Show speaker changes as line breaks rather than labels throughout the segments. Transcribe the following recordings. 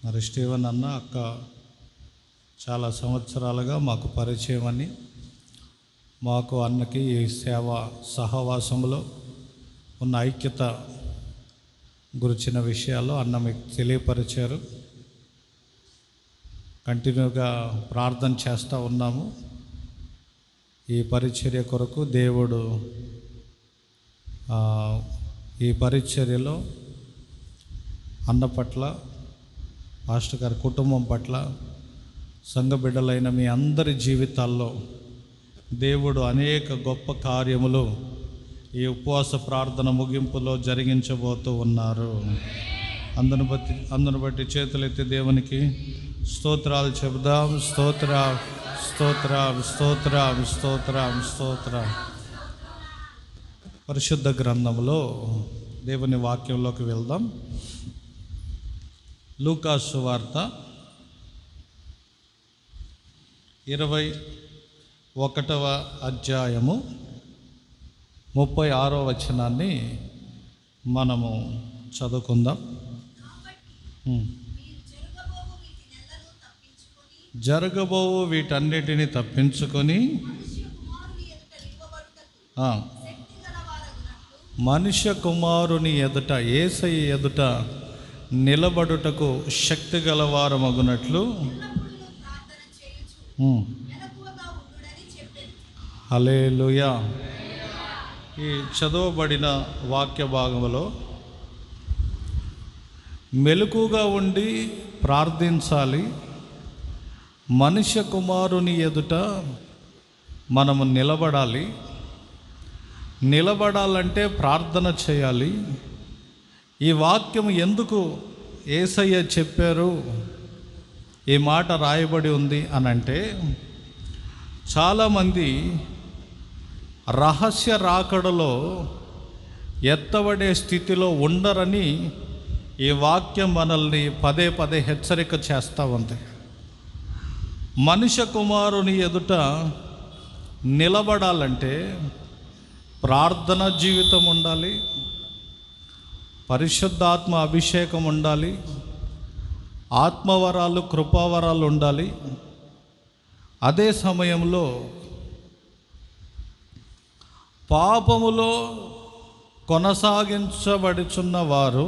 మరి స్టీవెన్ అన్న అక్క చాలా సంవత్సరాలుగా మాకు పరిచయం అని, మాకు అన్నకి ఈ సేవ సహవాసంలో ఉన్న ఐక్యత గురించిన విషయాలు అన్న మీకు తెలియపరిచారు. కంటిన్యూగా ప్రార్థన చేస్తూ ఉన్నాము. ఈ పరిచర్య కొరకు దేవుడు ఈ పరిచర్యలో అన్న పట్ల, పాస్టర్ గారి కుటుంబం పట్ల, సంఘ బిడ్డలైన మీ అందరి జీవితాల్లో దేవుడు అనేక గొప్ప కార్యములు ఈ ఉపవాస ప్రార్థన ముగింపులో జరిగించబోతూ ఉన్నారు. అందును బట్టి చేతులెత్తి దేవునికి స్తోత్రాలు చెబుదాం. స్తోత్రం, స్తోత్రం, స్తోత్రం, స్తోత్రం, స్తోత్రం. పరిశుద్ధ గ్రంథంలో దేవుని వాక్యంలోకి వెళ్దాం. లూకా సువార్త 21వ అధ్యాయము 36వ వచనాన్ని మనము చదువుకుందాం. జరగబోవు వీటన్నిటిని తప్పించుకొని మనుష్య కుమారుని ఎదుట, యేసయ్య ఎదుట నిలబడుటకు శక్తి గలవారమగునట్లు హల్లెలూయా. ఈ చదవబడిన వాక్య భాగంలో మెలకుగా ఉండి ప్రార్థించాలి. మనుష్య కుమారుని ఎదుట మనము నిలబడాలి. నిలబడాలంటే ప్రార్థన చేయాలి. ఈ వాక్యం ఎందుకు యేసయ్య చెప్పారు, ఈ మాట రాయబడి ఉంది అనంటే, చాలామంది రహస్య రాకడలో ఎత్తబడే స్థితిలో ఉండరని ఈ వాక్యం మనల్ని పదే పదే హెచ్చరిక చేస్తూ ఉంది. మనుష్య కుమారుని ఎదుట నిలబడాలంటే ప్రార్థన జీవితం ఉండాలి, పరిశుద్ధాత్మ అభిషేకం ఉండాలి, ఆత్మవరాలు, కృపావరాలు ఉండాలి. అదే సమయంలో పాపములో కొనసాగించబడుచున్న వారు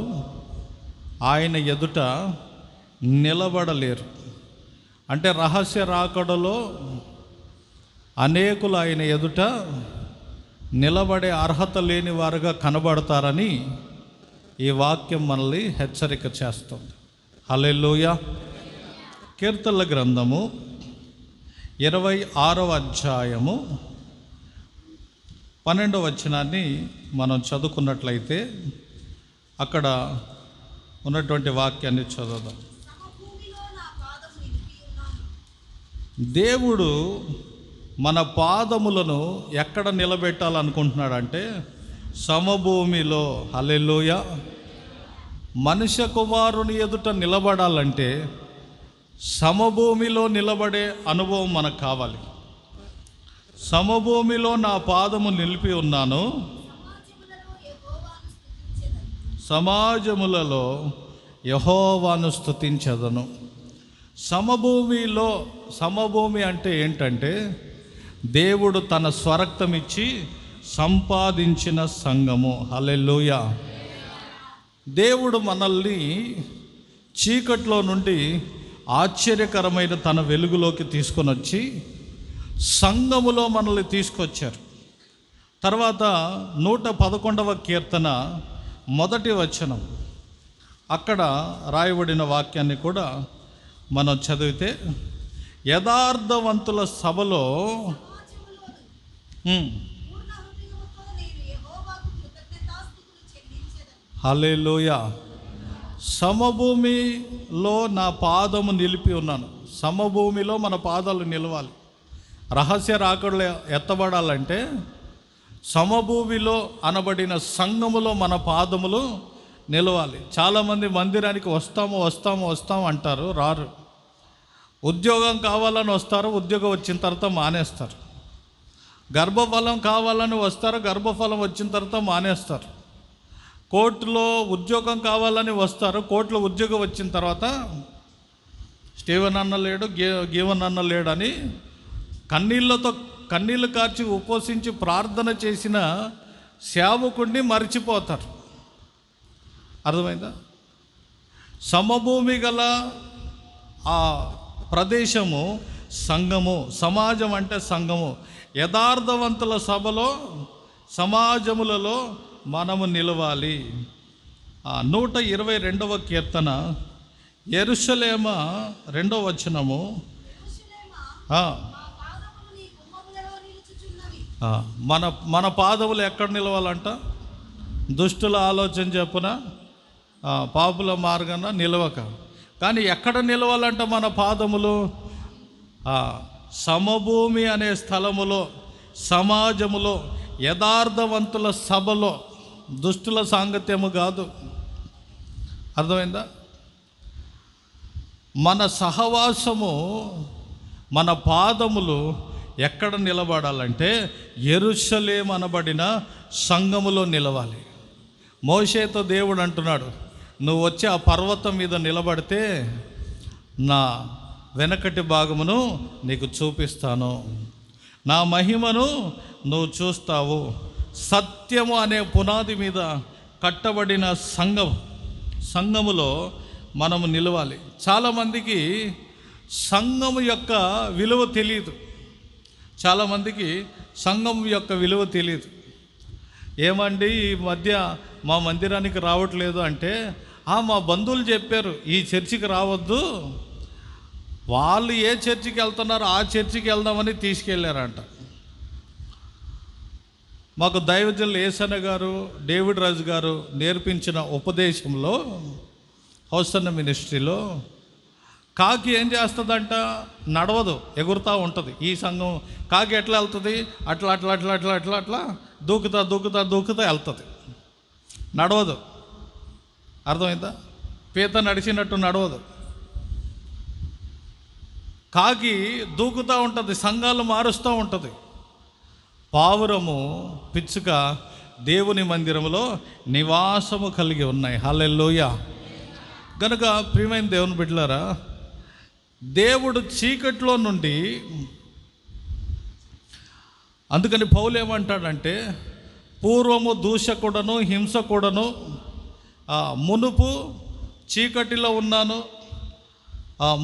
ఆయన ఎదుట నిలబడలేరు. అంటే రహస్య రాకడలో అనేకులు ఆయన ఎదుట నిలబడే అర్హత లేని వారుగా కనబడతారని ఈ వాక్యం మనల్ని హెచ్చరిక చేస్తుంది. హల్లెలూయా. కీర్తనల గ్రంథము 26వ అధ్యాయము 12వ వచనాన్ని మనం చదువుకున్నట్లయితే అక్కడ ఉన్నటువంటి వాక్యాన్ని చదువుదాం. దేవుడు మన పాదములను ఎక్కడ నిలబెట్టాలనుకుంటున్నాడంటే సమభూమిలో. హల్లెలూయా. మనుష్య కుమారుని ఎదుట నిలబడాలంటే సమభూమిలో నిలబడే అనుభవం మనకు కావాలి. సమభూమిలో నా పాదము నిలిపి ఉన్నాను, సమాజములలో యెహోవాను స్తుతించెదను. సమభూమిలో, సమభూమి అంటే ఏంటంటే దేవుడు తన స్వరక్తం ఇచ్చి సంపాదించిన సంఘము. హల్లెలూయా. దేవుడు మనల్ని చీకట్లో నుండి ఆశ్చర్యకరమైన తన వెలుగులోకి తీసుకొని వచ్చి సంఘములో మనల్ని తీసుకొచ్చారు. తర్వాత 111వ కీర్తన 1వ వచనం, అక్కడ రాయబడిన వాక్యాన్ని కూడా మనం చదివితే, యథార్థవంతుల సభలో హల్లెలూయా. సమభూమిలో నా పాదము నిలిపి ఉన్నాను. సమభూమిలో మన పాదాలు నిలవాలి. రహస్య రాకడలో ఎత్తబడాలంటే సమభూమిలో అనబడిన సంఘములో మన పాదములు నిలవాలి. చాలామంది మందిరానికి వస్తాము అంటారు, రారు. ఉద్యోగం కావాలని వస్తారు, ఉద్యోగం వచ్చిన తర్వాత మానేస్తారు. గర్భఫలం కావాలని వస్తారు, గర్భఫలం వచ్చిన తర్వాత మానేస్తారు. కోర్టులో ఉద్యోగం కావాలని వస్తారు, కోర్టులో ఉద్యోగం వచ్చిన తర్వాత స్టీవెన్ అన్న లేడు, గీవన్ అన్న లేడని కన్నీళ్ళు కార్చి ఉపవసించి ప్రార్థన చేసిన సేవకుడిని మర్చిపోతారు. అర్థమైందా? సమభూమి గల ఆ ప్రదేశము సంఘము, సమాజం అంటే సంఘము. యథార్థవంతుల సభలో, సమాజములలో మనము నిలవాలి. 122వ కీర్తన యెరూషలేమ 2వ వచనము. మన పాదములు ఎక్కడ నిలవాలంట? దుష్టుల ఆలోచన చెప్పున పాపుల మార్గాన నిలవక. కానీ ఎక్కడ నిలవాలంట మన పాదములు? సమభూమి అనే స్థలములో, సమాజములో, యథార్థవంతుల సభలో, దుష్టుల సాంగత్యము కాదు. అర్థమైందా? మన సహవాసము, మన పాదములు ఎక్కడ నిలబడాలంటే యెరూషలేము అనబడిన సంఘములో నిలవాలి. మోషేతో దేవుడు అంటున్నాడు, నువ్వు వచ్చి ఆ పర్వతం మీద నిలబడితే నా వెనకటి భాగమును నీకు చూపిస్తాను, నా మహిమను నువ్వు చూస్తావు. సత్యము అనే పునాది మీద కట్టబడిన సంఘములో మనము నిలవాలి. చాలామందికి సంఘము యొక్క విలువ తెలియదు. చాలామందికి సంఘం యొక్క విలువ తెలియదు. ఏమండి ఈ మధ్య మా మందిరానికి రావట్లేదు అంటే, మా బంధువులు చెప్పారు ఈ చర్చికి రావద్దు, వాళ్ళు ఏ చర్చికి వెళ్తున్నారో ఆ చర్చికి వెళ్దామని తీసుకెళ్ళారంట. మాకు దైవజనులు ఏసన్న గారు, డేవిడ్ రాజు గారు నేర్పించిన ఉపదేశంలో, హౌసన్న మినిస్ట్రీలో, కాకి ఏం చేస్తుందంట? నడవదు, ఎగురుతూ ఉంటుంది. ఈ సంఘం కాకి ఎట్లా వెళ్తుంది? అట్లా అట్లా అట్లా అట్లా అట్లా అట్లా దూకుతా వెళ్తుంది, నడవదు. అర్థమైందా? పీత నడిచినట్టు నడవదు. కాకి దూకుతూ ఉంటుంది, సంఘాలు మారుస్తూ ఉంటుంది. పావురము, పిచ్చుక దేవుని మందిరంలో నివాసము కలిగి ఉన్నాయి. హల్లెలూయా. కనుక ప్రియమైన దేవుని బిడ్డలారా, దేవుడు చీకట్లో నుండి, అందుకని పౌలు ఏమంటాడంటే, పూర్వము దూషకుడను హింసకుడను, మునుపు చీకటిలో ఉన్నాను,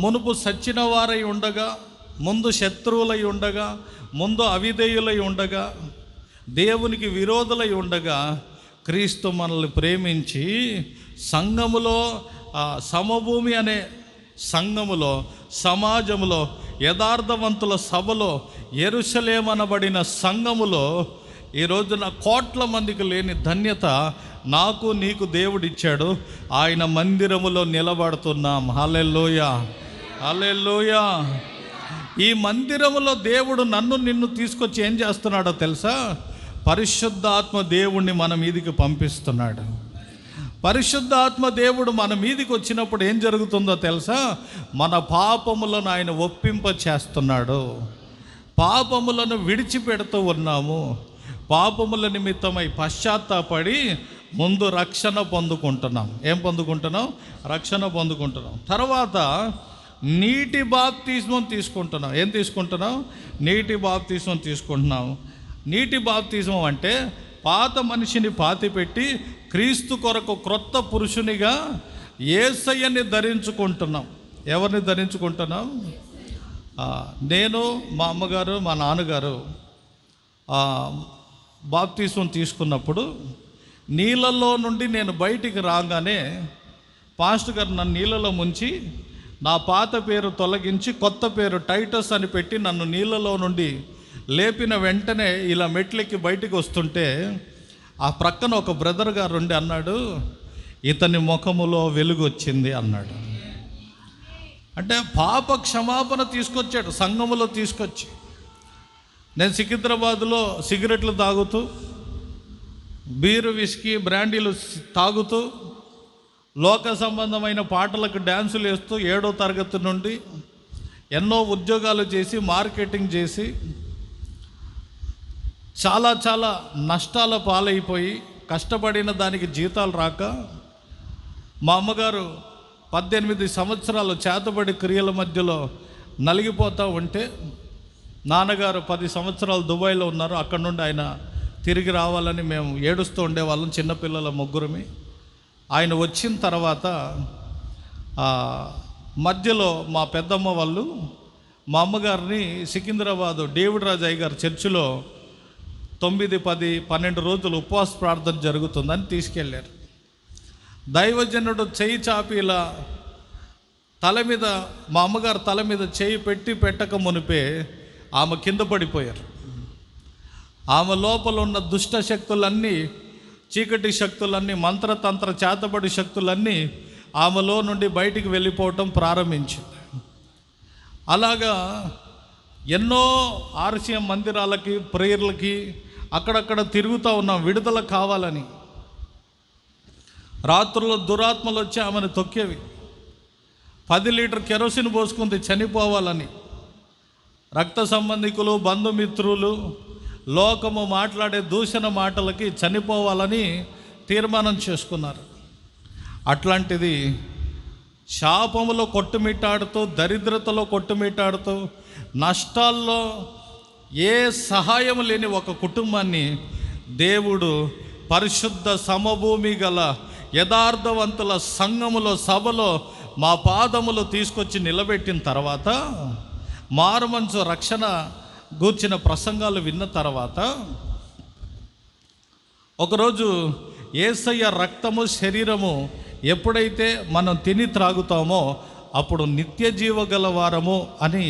మునుపు సచ్చిన వారై ఉండగా, ముందు శత్రువులై ఉండగా, ముందు అవిధేయులై ఉండగా, దేవునికి విరోధులై ఉండగా, క్రీస్తు మనల్ని ప్రేమించి సంఘములో, సమభూమి అనే సంఘములో, సమాజములో, యథార్థవంతుల సభలో, యెరూషలేము అనబడిన సంఘములో ఈ రోజున కోట్ల మందికి లేని ధన్యత నాకు నీకు దేవుడిచ్చాడు. ఆయన మందిరములో నిలబడుతున్నాం. హల్లెలూయా, హల్లెలూయా. ఈ మందిరములో దేవుడు నిన్ను తీసుకొచ్చి ఏం చేస్తున్నాడో తెలుసా? పరిశుద్ధాత్మ దేవుణ్ణి మన మీదికి పంపిస్తున్నాడు. పరిశుద్ధాత్మ దేవుడు మన మీదికి వచ్చినప్పుడు ఏం జరుగుతుందో తెలుసా? మన పాపములను ఆయన ఒప్పింప చేస్తున్నాడు. పాపములను విడిచిపెడుతూ ఉన్నాము. పాపముల నిమిత్తమై పశ్చాత్తాపడి ముందు రక్షణ పొందుకుంటున్నాం. ఏం పొందుకుంటున్నాం? రక్షణ పొందుకుంటున్నాం. తర్వాత నీటి బాప్తిస్మం తీసుకుంటున్నాం. ఏం తీసుకుంటున్నాం? నీటి బాప్తిస్మం తీసుకుంటున్నాం. నీటి బాప్తిస్మం అంటే పాత మనిషిని పాతిపెట్టి క్రీస్తు కొరకు క్రొత్త పురుషునిగా యేసయ్యని ధరించుకుంటున్నాం. ఎవరిని ధరించుకుంటున్నాం? నేను, మా అమ్మగారు, మా నాన్నగారు బాప్తిస్మం తీసుకున్నప్పుడు నీళ్ళల్లో నుండి నేను బయటికి రాగానే పాస్టర్ గారు నన్ను నీళ్ళలో ముంచి నా పాత పేరు తొలగించి కొత్త పేరు టైటస్ అని పెట్టి నన్ను నీళ్ళలో నుండి లేపిన వెంటనే ఇలా మెట్లెక్కి బయటికి వస్తుంటే ఆ ప్రక్కన ఒక బ్రదర్ గారు ఉండి అన్నాడు, ఇతని ముఖములో వెలుగు వచ్చింది అన్నాడు. అంటే పాప క్షమాపణ తీసుకొచ్చాడు సంఘములో తీసుకొచ్చి. నేను సికింద్రాబాద్లో సిగరెట్లు తాగుతూ, బీరు, విస్కీ, బ్రాండీలు తాగుతూ, లోక సంబంధమైన పాటలకు డ్యాన్సులు వేస్తూ 7వ తరగతి నుండి ఎన్నో ఉద్యోగాలు చేసి, మార్కెటింగ్ చేసి, చాలా చాలా నష్టాల పాలైపోయి, కష్టపడిన దానికి జీతాలు రాక, మా అమ్మగారు 18 సంవత్సరాలు చేతబడి క్రియల మధ్యలో నలిగిపోతూ ఉంటే, నాన్నగారు 10 సంవత్సరాలు దుబాయ్లో ఉన్నారు. అక్కడ నుండి ఆయన తిరిగి రావాలని మేము ఏడుస్తూ ఉండేవాళ్ళం, చిన్నపిల్లల ముగ్గురమి. ఆయన వచ్చిన తర్వాత మధ్యలో మా పెద్దమ్మ వాళ్ళు మా అమ్మగారిని సికింద్రాబాద్ డేవిడ్ రాజు అయ్య గారి చర్చిలో 9, 10, 12 రోజులు ఉపవాస ప్రార్థన జరుగుతుందని తీసుకెళ్ళారు. దైవజనుడు చేయి చాపి ఇలా తల మీద, మా అమ్మగారు తల మీద చేయి పెట్టక మునిపే ఆమె కింద పడిపోయారు. ఆమె లోపల ఉన్న దుష్ట శక్తులన్నీ, చీకటి శక్తులన్నీ, మంత్రతంత్ర చేతబడి శక్తులన్నీ ఆమెలో నుండి బయటికి వెళ్ళిపోవటం ప్రారంభించింది. అలాగా ఎన్నో ఆర్సీఎం మందిరాలకి, ప్రేయర్లకి అక్కడక్కడ తిరుగుతూ ఉన్నాం విడుదల కావాలని. రాత్రుల్లో దురాత్మలు వచ్చి ఆమెను తొక్కేవి. 10 లీటర్ కెరోసిన్ పోసుకుంది చనిపోవాలని. రక్త సంబంధికులు, బంధుమిత్రులు, లోకము మాట్లాడే దూషణ మాటలకి చనిపోవాలని తీర్మానం చేసుకున్నారు. అట్లాంటిది శాపములో కొట్టుమిట్టాడుతూ, దరిద్రతలో కొట్టుమిట్టాడుతూ, నష్టాల్లో ఏ సహాయం లేని ఒక కుటుంబాన్ని దేవుడు పరిశుద్ధ సమభూమి గల యథార్థవంతుల సంఘములో, సభలో మా పాదములు తీసుకొచ్చి నిలబెట్టిన తర్వాత, మారుమనసు రక్షణ గూర్చిన ప్రసంగాలు విన్న తర్వాత, ఒకరోజు యేసయ్య రక్తము శరీరము ఎప్పుడైతే మనం తిని త్రాగుతామో అప్పుడు నిత్య జీవ గలవారము అని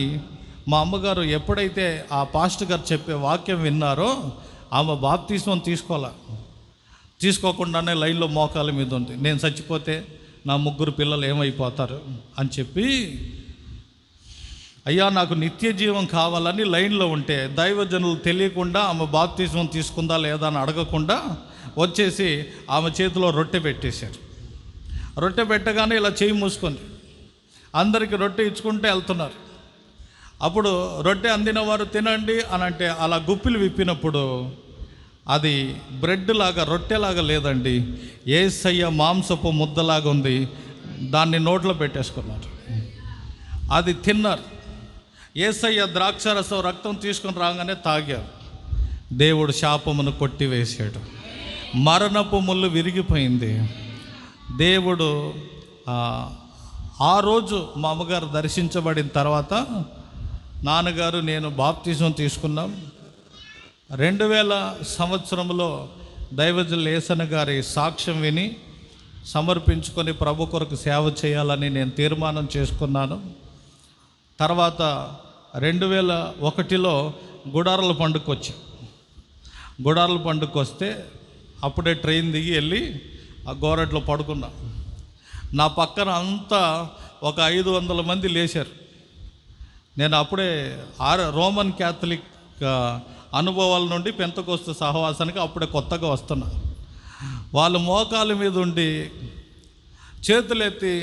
మా అమ్మగారు ఎప్పుడైతే ఆ పాస్టర్ గారు చెప్పే వాక్యం విన్నారో, ఆమె బాప్తిస్మం తీసుకోకుండానే లైన్లో మోకాల మీద ఉంది. నేను చచ్చిపోతే నా 3 పిల్లలు ఏమైపోతారు అని చెప్పి, అయ్యా నాకు నిత్య జీవం కావాలని లైన్లో ఉంటే, దైవజనులు తెలియకుండా ఆమె బాప్తిస్మం తీసుకుందా లేదా అని అడగకుండా వచ్చేసి ఆమె చేతిలో రొట్టె పెట్టేశారు. రొట్టె పెట్టగానే ఇలా చేయి మూసుకొని అందరికీ రొట్టె ఇచ్చుకుంటే వెళ్తున్నారు. అప్పుడు రొట్టె అందిన వారు తినండి అని అంటే, అలా గుప్పిలు విప్పినప్పుడు అది బ్రెడ్ లాగా, రొట్టెలాగా లేదండి, యేసయ్య మాంసపు ముద్దలాగా ఉంది. దాన్ని నోట్లో పెట్టేసుకున్నారు. అది తిన్నారు. యేసయ్య ద్రాక్షరసం రక్తం తీసుకొని రాగానే తాగారు. దేవుడు శాపమును కొట్టివేశాడు. మరణపు ముళ్ళు విరిగిపోయింది. దేవుడు ఆ రోజు మా అమ్మగారు దర్శించబడిన తర్వాత నాన్నగారు, నేను బాప్తిజం తీసుకున్నాం. 2000 సంవత్సరంలో దైవజనులు యేసన్న గారి సాక్ష్యం విని సమర్పించుకొని ప్రభు కొరకు సేవ చేయాలని నేను తీర్మానం చేసుకున్నాను. తర్వాత 2001లో గుడారాల పండుగ వచ్చి, గుడారాల పండుగ వస్తే అప్పుడే ట్రైన్ దిగి వెళ్ళి ఆ గోరట్లో పడుకున్నా. నా పక్కన అంతా ఒక 500 మంది లేచారు. నేను అప్పుడే రోమన్ క్యాథలిక్ అనుభవాల నుండి పెంతెకోస్తు సహవాసానికి అప్పుడే కొత్తగా వస్తున్నా. వాళ్ళు మోకాల మీద ఉండి చేతులెత్తి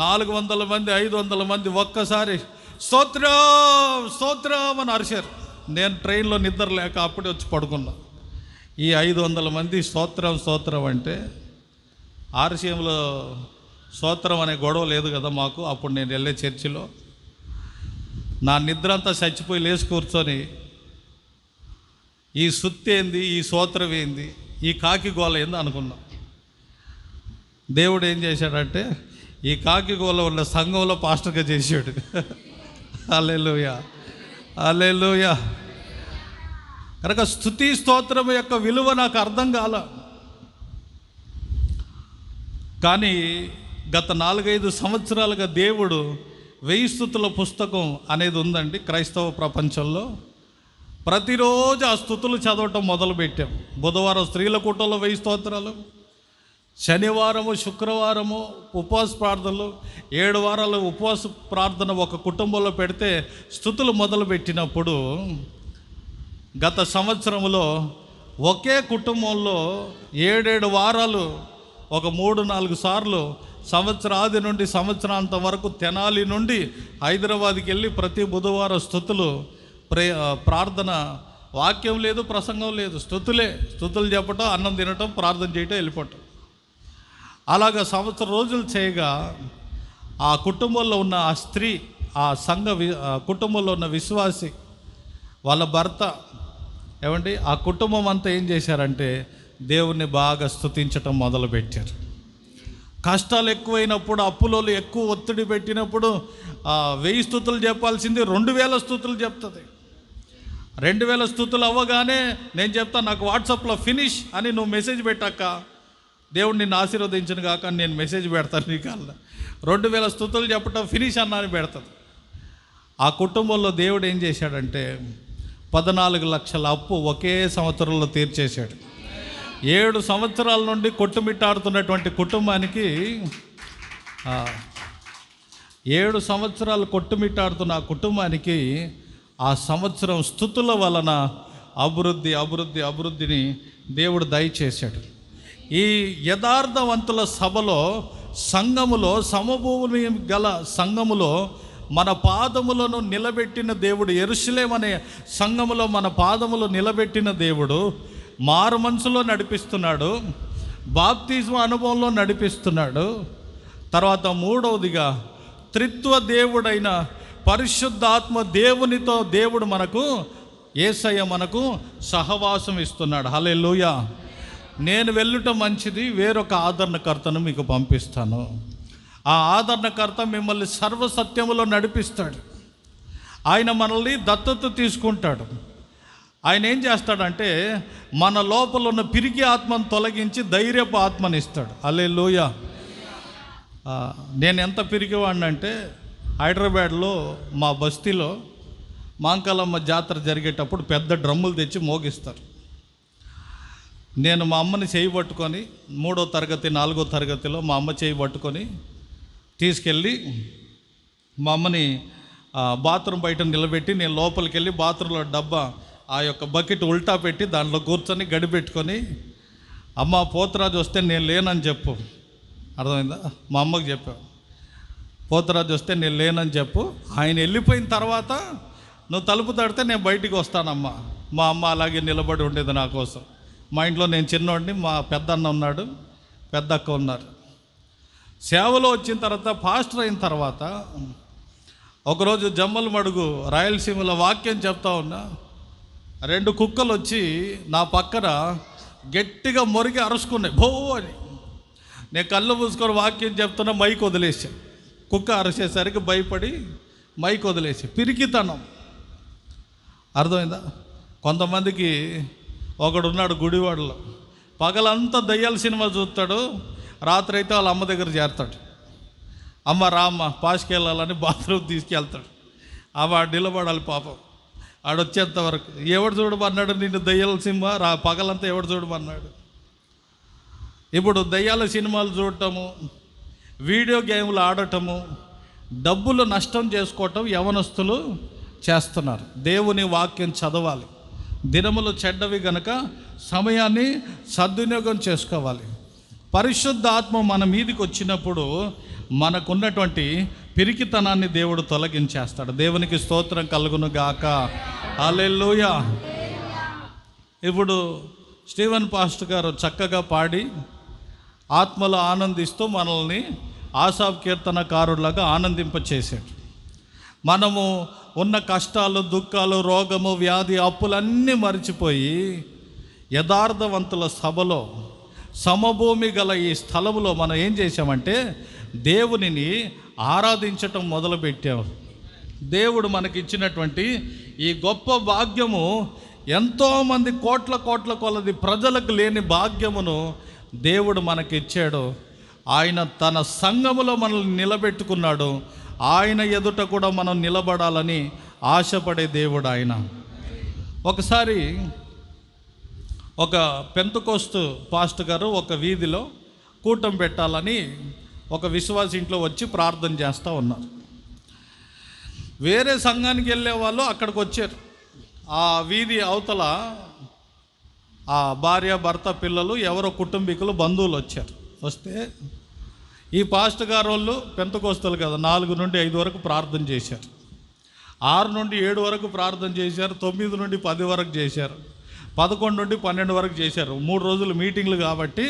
400 మంది, 500 మంది ఒక్కసారి స్తోత్రం స్తోత్రం అని అరిచారు. నేను ట్రైన్లో నిద్ర లేక అప్పుడే వచ్చి పడుకున్నా. ఈ 500 మంది స్తోత్రం స్తోత్రం అంటే, ఆర్సీఎంలో స్తోత్రం అనే గొడవ లేదు కదా మాకు. అప్పుడు నేను వెళ్ళే చర్చిలో నా నిద్ర అంతా చచ్చిపోయి లేచి కూర్చొని, ఈ సుత్తి ఏంది, ఈ స్తోత్రం ఏంది, ఈ కాకి గోల ఏంది అనుకున్నా. దేవుడు ఏం చేశాడంటే, ఈ కాకి గోల ఉన్న సంఘంలో పాస్టర్గా చేశాడు. హల్లెలూయా, హల్లెలూయా. కనుక స్తుతి స్తోత్రం యొక్క విలువ నాకు అర్థం కాల. కానీ గత 4-5 సంవత్సరాలుగా దేవుడు 1000 స్తుతుల పుస్తకం అనేది ఉందండి క్రైస్తవ ప్రపంచంలో. ప్రతిరోజు ఆ స్తుతులు చదవటం మొదలుపెట్టాం. బుధవారం స్త్రీల కూటంలో 1000 స్తోత్రాలు, శనివారము, శుక్రవారము ఉపవాస ప్రార్థనలు, 7 వారాలు ఉపవాస ప్రార్థన ఒక కుటుంబంలో పెడితే స్తుతులు మొదలుపెట్టినప్పుడు, గత సంవత్సరంలో ఒకే కుటుంబంలో 7 వారాలు ఒక 3-4 సార్లు సంవత్సరాది నుండి సంవత్సరాంతం వరకు తెనాలి నుండి హైదరాబాద్కి వెళ్ళి ప్రతి బుధవారం స్తుతులు ప్రార్థన, వాక్యం లేదు, ప్రసంగం లేదు, స్తుతులు చెప్పటం, అన్నం తినటం, ప్రార్థన చేయటం, వెళ్ళిపోవటం. అలాగా సంవత్సరం రోజులు చేయగా ఆ కుటుంబంలో ఉన్న ఆ స్త్రీ, ఆ కుటుంబంలో ఉన్న విశ్వాసి, వాళ్ళ భర్త ఏమండి, ఆ కుటుంబం అంతా ఏం చేశారంటే దేవుణ్ణి బాగా స్తుతించటం మొదలుపెట్టారు. కష్టాలు ఎక్కువైనప్పుడు, అప్పులోళ్ళు ఎక్కువ ఒత్తిడి పెట్టినప్పుడు 1000 స్తుతులు చెప్పాల్సింది 2000 స్తుతులు చెప్తుంది. 2000 స్తుతులు అవ్వగానే నేను చెప్తాను, నాకు వాట్సాప్లో ఫినిష్ అని నువ్వు మెసేజ్ పెట్టాక దేవుడు నిన్ను ఆశీర్వదించను కాక నేను మెసేజ్ పెడతాను నీ కల్లా. 2000 స్తుతులు చెప్పటం ఫినిష్ అన్నాని పెడతాను. ఆ కుటుంబంలో దేవుడు ఏం చేశాడంటే 14 లక్షల అప్పు ఒకే సంవత్సరంలో తీర్చేశాడు. 7 సంవత్సరాల నుండి కొట్టుమిట్టాడుతున్నటువంటి కుటుంబానికి 7 సంవత్సరాలు కొట్టుమిట్టాడుతున్న ఆ కుటుంబానికి ఆ సంవత్సరం స్తుతుల వలన అభివృద్ధిని దేవుడు దయచేశాడు. ఈ యథార్థవంతుల సభలో, సంఘములో, సమభూమి గల సంఘములో మన పాదములను నిలబెట్టిన దేవుడు, యెరూషలేము అనే సంఘములో మన పాదములు నిలబెట్టిన దేవుడు మారు మనసులో నడిపిస్తున్నాడు, బాప్తిజం అనుభవంలో నడిపిస్తున్నాడు. తర్వాత మూడవదిగా త్రిత్వ దేవుడైన పరిశుద్ధాత్మ దేవునితో దేవుడు మనకు, యేసయ్య మనకు సహవాసం ఇస్తున్నాడు. హల్లెలూయా. నేను వెళ్ళుట మంచిది, వేరొక ఆదరణకర్తను మీకు పంపిస్తాను. ఆ ఆదరణకర్త మిమ్మల్ని సర్వసత్యములో నడిపిస్తాడు. ఆయన మనల్ని దత్తత తీసుకుంటాడు. ఆయన ఏం చేస్తాడంటే మన లోపల ఉన్న పిరికి ఆత్మను తొలగించి ధైర్యపు ఆత్మని ఇస్తాడు. హల్లెలూయా. నేను ఎంత పిరికివాడినంటే హైదరాబాద్లో మా బస్తీలో మాంకాలమ్మ జాతర జరిగేటప్పుడు పెద్ద డ్రమ్ములు తెచ్చి మోగిస్తారు. నేను మా అమ్మని చేయి పట్టుకొని 3వ తరగతి 4వ తరగతిలో మా అమ్మ చేయి పట్టుకొని తీసుకెళ్ళి మా అమ్మని బాత్రూమ్ బయట నిలబెట్టి నేను లోపలికి వెళ్ళి బాత్రూంలో డబ్బా ఆ యొక్క బకెట్ ఉల్టా పెట్టి దాంట్లో కూర్చొని గడిపెట్టుకొని, అమ్మ పోతరాజు వస్తే నేను లేనని చెప్పు. అర్థమైందా? మా అమ్మకి చెప్పావు, పోతరాజు వస్తే నేను లేనని చెప్పు. ఆయన వెళ్ళిపోయిన తర్వాత నువ్వు తలుపు తడితే నేను బయటికి వస్తానమ్మా. మా అమ్మ అలాగే నిలబడి ఉండేది నా కోసం. మా ఇంట్లో నేను చిన్నోడిని, మా పెద్దన్న ఉన్నాడు, పెద్దక్క ఉన్నారు. సేవలో వచ్చిన తర్వాత, పాస్టర్ అయిన తర్వాత ఒకరోజు జమ్మల మడుగు రాయలసీమలో వాక్యం చెప్తా ఉన్నా, 2 కుక్కలు వచ్చి నా పక్కన గట్టిగా మొరిగి అరుచుకున్నాయి, భో అని. నేను కళ్ళు మూసుకొని వాక్యం చెప్తున్నా, మైక్ వదిలేసా. కుక్క అరిసేసరికి భయపడి మైక్ వదిలేసి, పిరికితనం. అర్థమైందా? కొంతమందికి ఒకడున్నాడు గుడివాడలో, పగలంతా దయ్యాల సినిమా చూస్తాడు, రాత్రి అయితే వాళ్ళ అమ్మ దగ్గర చేరతాడు. అమ్మ రామ్మ పాస్కి వెళ్ళాలని బాత్రూమ్ తీసుకెళ్తాడు. అమ్మ నిలబడాలి పాపం. ఆడొచ్చేంత వరకు ఎవడు చూడమన్నాడు నిన్ను దయ్యాల సినిమా? పగలంతా ఎవడు చూడమన్నాడు? ఇప్పుడు దయ్యాల సినిమాలు చూడటము, వీడియో గేమ్లు ఆడటము, డబ్బులు నష్టం చేసుకోవటం యవనస్తులు చేస్తున్నారు. దేవుని వాక్యం చదవాలి. దినములు చెడ్డవి గనక సమయాన్ని సద్వినియోగం చేసుకోవాలి. పరిశుద్ధ ఆత్మ మన మీదికి వచ్చినప్పుడు మనకున్నటువంటి పిరికితనాన్ని దేవుడు తొలగించేస్తాడు. దేవునికి స్తోత్రం కలుగును గాక. హల్లెలూయా. ఇప్పుడు స్టీవెన్ పాస్టర్ గారు చక్కగా పాడి ఆత్మలో ఆనందిస్తూ మనల్ని ఆసాఫ్ కీర్తనకారులాగా ఆనందింపచేశాడు. మనము ఉన్న కష్టాలు, దుఃఖాలు, రోగము, వ్యాధి, అప్పులన్నీ మర్చిపోయి యథార్థవంతుల సభలో, సమభూమి గల ఈ స్థలములో మనం ఏం చేశామంటే దేవునిని ఆరాధించటం మొదలుపెట్టాము. దేవుడు మనకిచ్చినటువంటి ఈ గొప్ప భాగ్యము, ఎంతోమంది కోట్ల కొలది ప్రజలకు లేని భాగ్యమును దేవుడు మనకిచ్చాడు. ఆయన తన సంఘములో మనల్ని నిలబెట్టుకున్నాడు. ఆయన ఎదుట కూడా మనం నిలబడాలని ఆశపడే దేవుడు ఆయన. ఒకసారి ఒక పెంతెకోస్తు పాస్టర్ గారు ఒక వీధిలో కూటం పెట్టాలని ఒక విశ్వాసి ఇంట్లో వచ్చి ప్రార్థన చేస్తూ ఉన్నారు. వేరే సంఘానికి వెళ్ళే వాళ్ళు అక్కడికి వచ్చారు. ఆ వీధి అవతల ఆ భార్య, భర్త, పిల్లలు, ఎవరో కుటుంబీకులు, బంధువులు వచ్చారు. వస్తే ఈ పాస్టర్ గారు వాళ్ళు పెంతెకోస్తులు కదా, 4 నుండి 5 వరకు ప్రార్థన చేశారు, 6 నుండి 7 వరకు ప్రార్థన చేశారు, 9 నుండి 10 వరకు చేశారు, 11 నుండి 12 వరకు చేశారు. 3 రోజులు మీటింగ్లు కాబట్టి